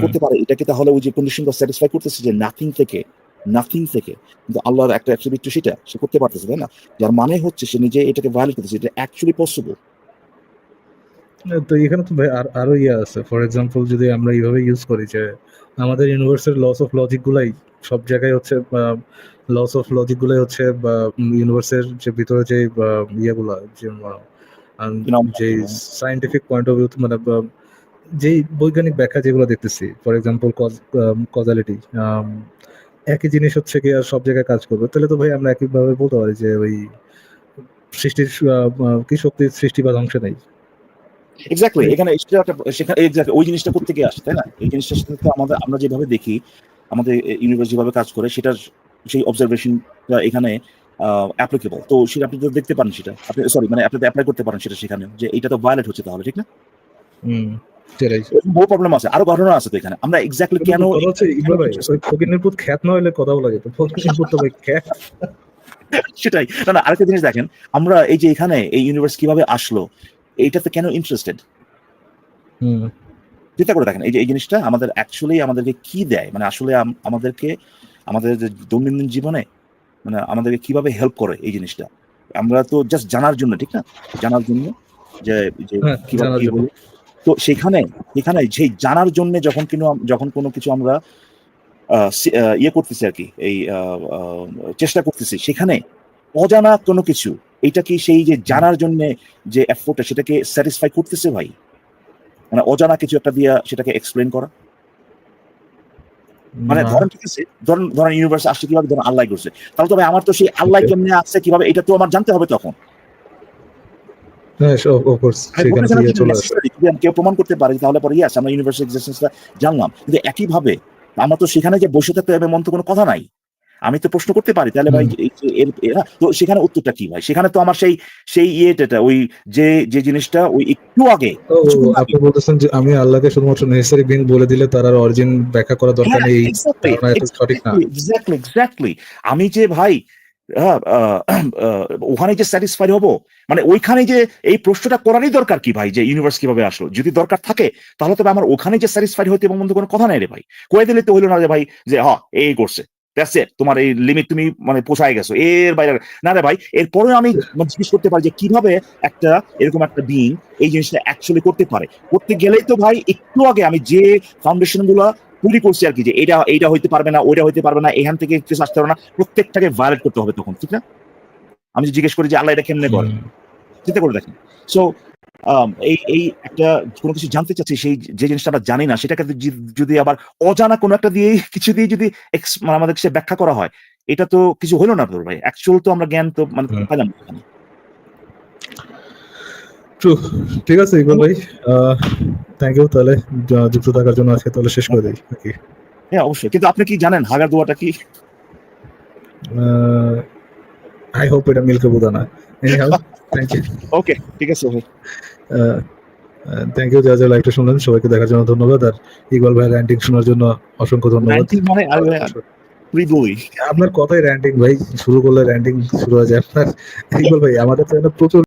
করতে পারে, এটাকে তাহলে ওই যে কন্ডিশনটা স্যাটিসফাই করতেছে যে নাথিং থেকে, কিন্তু আল্লাহর একটা অ্যাট্রিবিউট সেটা সে করতে পারতেছে, তাই না? যার মানে হচ্ছে সে নিজে এটাকে ভায়োলেট করতেছে, এটা অ্যাকচুয়ালি পসিবল। তো এখানে তো ভাই আরো আছে। ফর এক্সাম্পল যদি আমরা এইভাবে ইউজ করি যে আমাদের ইউনিভার্সের লস অফ লজিক গুলাই সব জায়গায় হচ্ছে, লস অফ লজিক গুলাই হচ্ছে বা ইউনিভার্সের যে ভিতরে যে ইয়েগুলা যে যে সায়েন্টিফিক পয়েন্ট অফ ভিউ, মানে যেই বৈজ্ঞানিক ব্যাখ্যা যেগুলো দেখতেছি, ফর এক্সাম্পল কজালিটি, একই জিনিস হচ্ছে কি আর সব জায়গায় কাজ করবে, তাহলে তো ভাই আমরা একইভাবে বলতে পারি যে ওই সৃষ্টির কি শক্তির সৃষ্টি বা ধ্বংস নেই। এক্স্যাক্টলি, এখানে সেখানে এক্স্যাক্টলি ওই জিনিসটা কোত্থেকে আসে, তাই না? এই জিনিসটার সাথে তো আমরা যেভাবে দেখি, আমাদের ইউনিভার্স যেভাবে কাজ করে, সেটার সেই অবজারভেশনটা এখানে অ্যাপ্লিকেবল। তো সেটা আপনি তো দেখতে পারেন, সেটা আপনি সরি মানে আপনি অ্যাপ্লাই করতে পারেন সেটা সেখানে, যে এটা তো ভায়োলেট হচ্ছে তাহলে, ঠিক না? সেটাই বহু প্রবলেম আছে, আরো ঘটনা আছে তো এখানে। আমরা এক্স্যাক্টলি কেন কথা হচ্ছে ইকবাল ভাই, ওই ফকিনের পুত খ্যাত না হইলে কথা বলা যেত, ফকিনের পুত তো ভাই খ্যাত। সেটাই না, না আরেকটা জিনিস দেখেন, আমরা এই যে এখানে এই ইউনিভার্স কিভাবে আসলো, এইটাতে কেন ইন্টারেস্টেড চিন্তা করে দেখেন। এই যে এই জিনিসটা আমাদের অ্যাকচুয়ালি আমাদেরকে কি দেয়, মানে আসলে আমাদেরকে আমাদের যে দৈনন্দিন জীবনে মানে আমাদেরকে কিভাবে হেল্প করে এই জিনিসটা, আমরা তো জাস্ট জানার জন্য, ঠিক না? জানার জন্য যে কিভাবে কি হলো। তো সেখানে সেই জানার জন্য যখন কোনো কিছু আমরা ইয়ে করতেছি আর কি, এই চেষ্টা করতেছি, সেখানে অজানা কোনো কিছু, এটা কি সেই যে জানার জন্য যে এফোর্টটা সেটাকে স্যাটিসফাই করতেছে ভাই? মানে অজানা কিছু একটা দিয়ে সেটাকে এক্সপ্লেন করা, মানে ধরেন ঠিক আছে, ধরেন ইউনিভার্সে আসছে কিভাবে, ধরেন আল্লাহ করছে, তাহলে তো ভাই আমার তো সেই আল্লাহ কেমনে আসছে কিভাবে, এটা তো আমার জানতে হবে তখন। কেউ প্রমাণ করতে পারে তাহলে পরে ইয়েস আমরা ইউনিভার্সাল এক্সিস্টেন্সটা জানলাম, কিন্তু একইভাবে আমরা তো সেখানে যে বসে থাকতে হবে এমন তো কোনো কথা নাই। আমি তো প্রশ্ন করতে পারি, তাহলে ভাই তো সেখানে উত্তরটা কি ভাই? সেখানে তো আমার সেই ইয়েটা, ওই যে জিনিসটা ওই একটু আগে আপনি বলতেছেন যে আমি আল্লাহকে শুধুমাত্র নেসেসারি বিং বলে দিলে তার আর অরিজিন ব্যাখ্যা করা দরকার নেই, সঠিক না। এক্স্যাক্টলি আমি যে ভাই ওখানে যে স্যাটিসফাইড হবো, মানে ওইখানে যে এই প্রশ্নটা করারই দরকার কি ভাই, যে ইউনিভার্স কিভাবে আসলো? যদি দরকার থাকে তাহলে তবে আমার ওখানে যে স্যাটিসফাইড হইতে এবং কোনো কথা নাই রে ভাই। কয়ে দিলে তো হইলো না যে ভাই যে এই করছে, তোমার এই লিমিট তুমি মানে পোষায় গেছো, এর বাইরে না রে ভাই। এরপরে আমি জিজ্ঞেস করতে পারি যে কিভাবে একটা এরকম একটা বিং এই জিনিসটা অ্যাকচুয়ালি করতে পারে। করতে গেলেই তো ভাই একটু আগে আমি যে ফাউন্ডেশন গুলা তৈরি করছি আর কি, যে এইটা হইতে পারবে না, ওইটা হইতে পারবে না, এখান থেকে কিছু আসতে পারবে না, প্রত্যেকটাকে ভায়োলেট করতে হবে তখন, ঠিক না? আমি জিজ্ঞেস করি যে আল্লাহ এটা কেমনে করে, চিন্তা করে দেখেন। সো এই একটা কোনো কিছু জানতে চাচ্ছি, সেই যে জিনিসটা আমরা জানি না সেটাকে যদি আবার অজানা কোনো একটা দিয়ে কিছু দিয়ে যদি আমাদের সে ব্যাখ্যা করা হয়, এটা তো কিছু হলো না তোর ভাই। অ্যাকচুয়াল তো আমরা জ্ঞান তো মানে পেলাম না। ঠিক আছে ইকবাল ভাই, থ্যাংক ইউ। তাহলে যুক্ত থাকার জন্য আজকে তাহলে শেষ করে দিই নাকি? হ্যাঁ অবশ্যই, কিন্তু আপনি কি জানেন হাগার দোয়াটা কি? আই হোপ এটা মিল্কে বুদা না। Anyhow thank you. ওকে ঠিক আছে ভাই, থ্যাংক ইউ। যারা লাইভটা শুনলেন সবাইকে দেখার জন্য ধন্যবাদ, আর ইকবাল ভাই র্যান্টিং শোনার জন্য অসংখ্য ধন্যবাদ। আপনার কথাই র্যান্টিং ভাই, শুরু করলে র্যান্টিং শুরু হয়ে যায় আপনার। ইকবাল ভাই আমাদের তো প্রচুর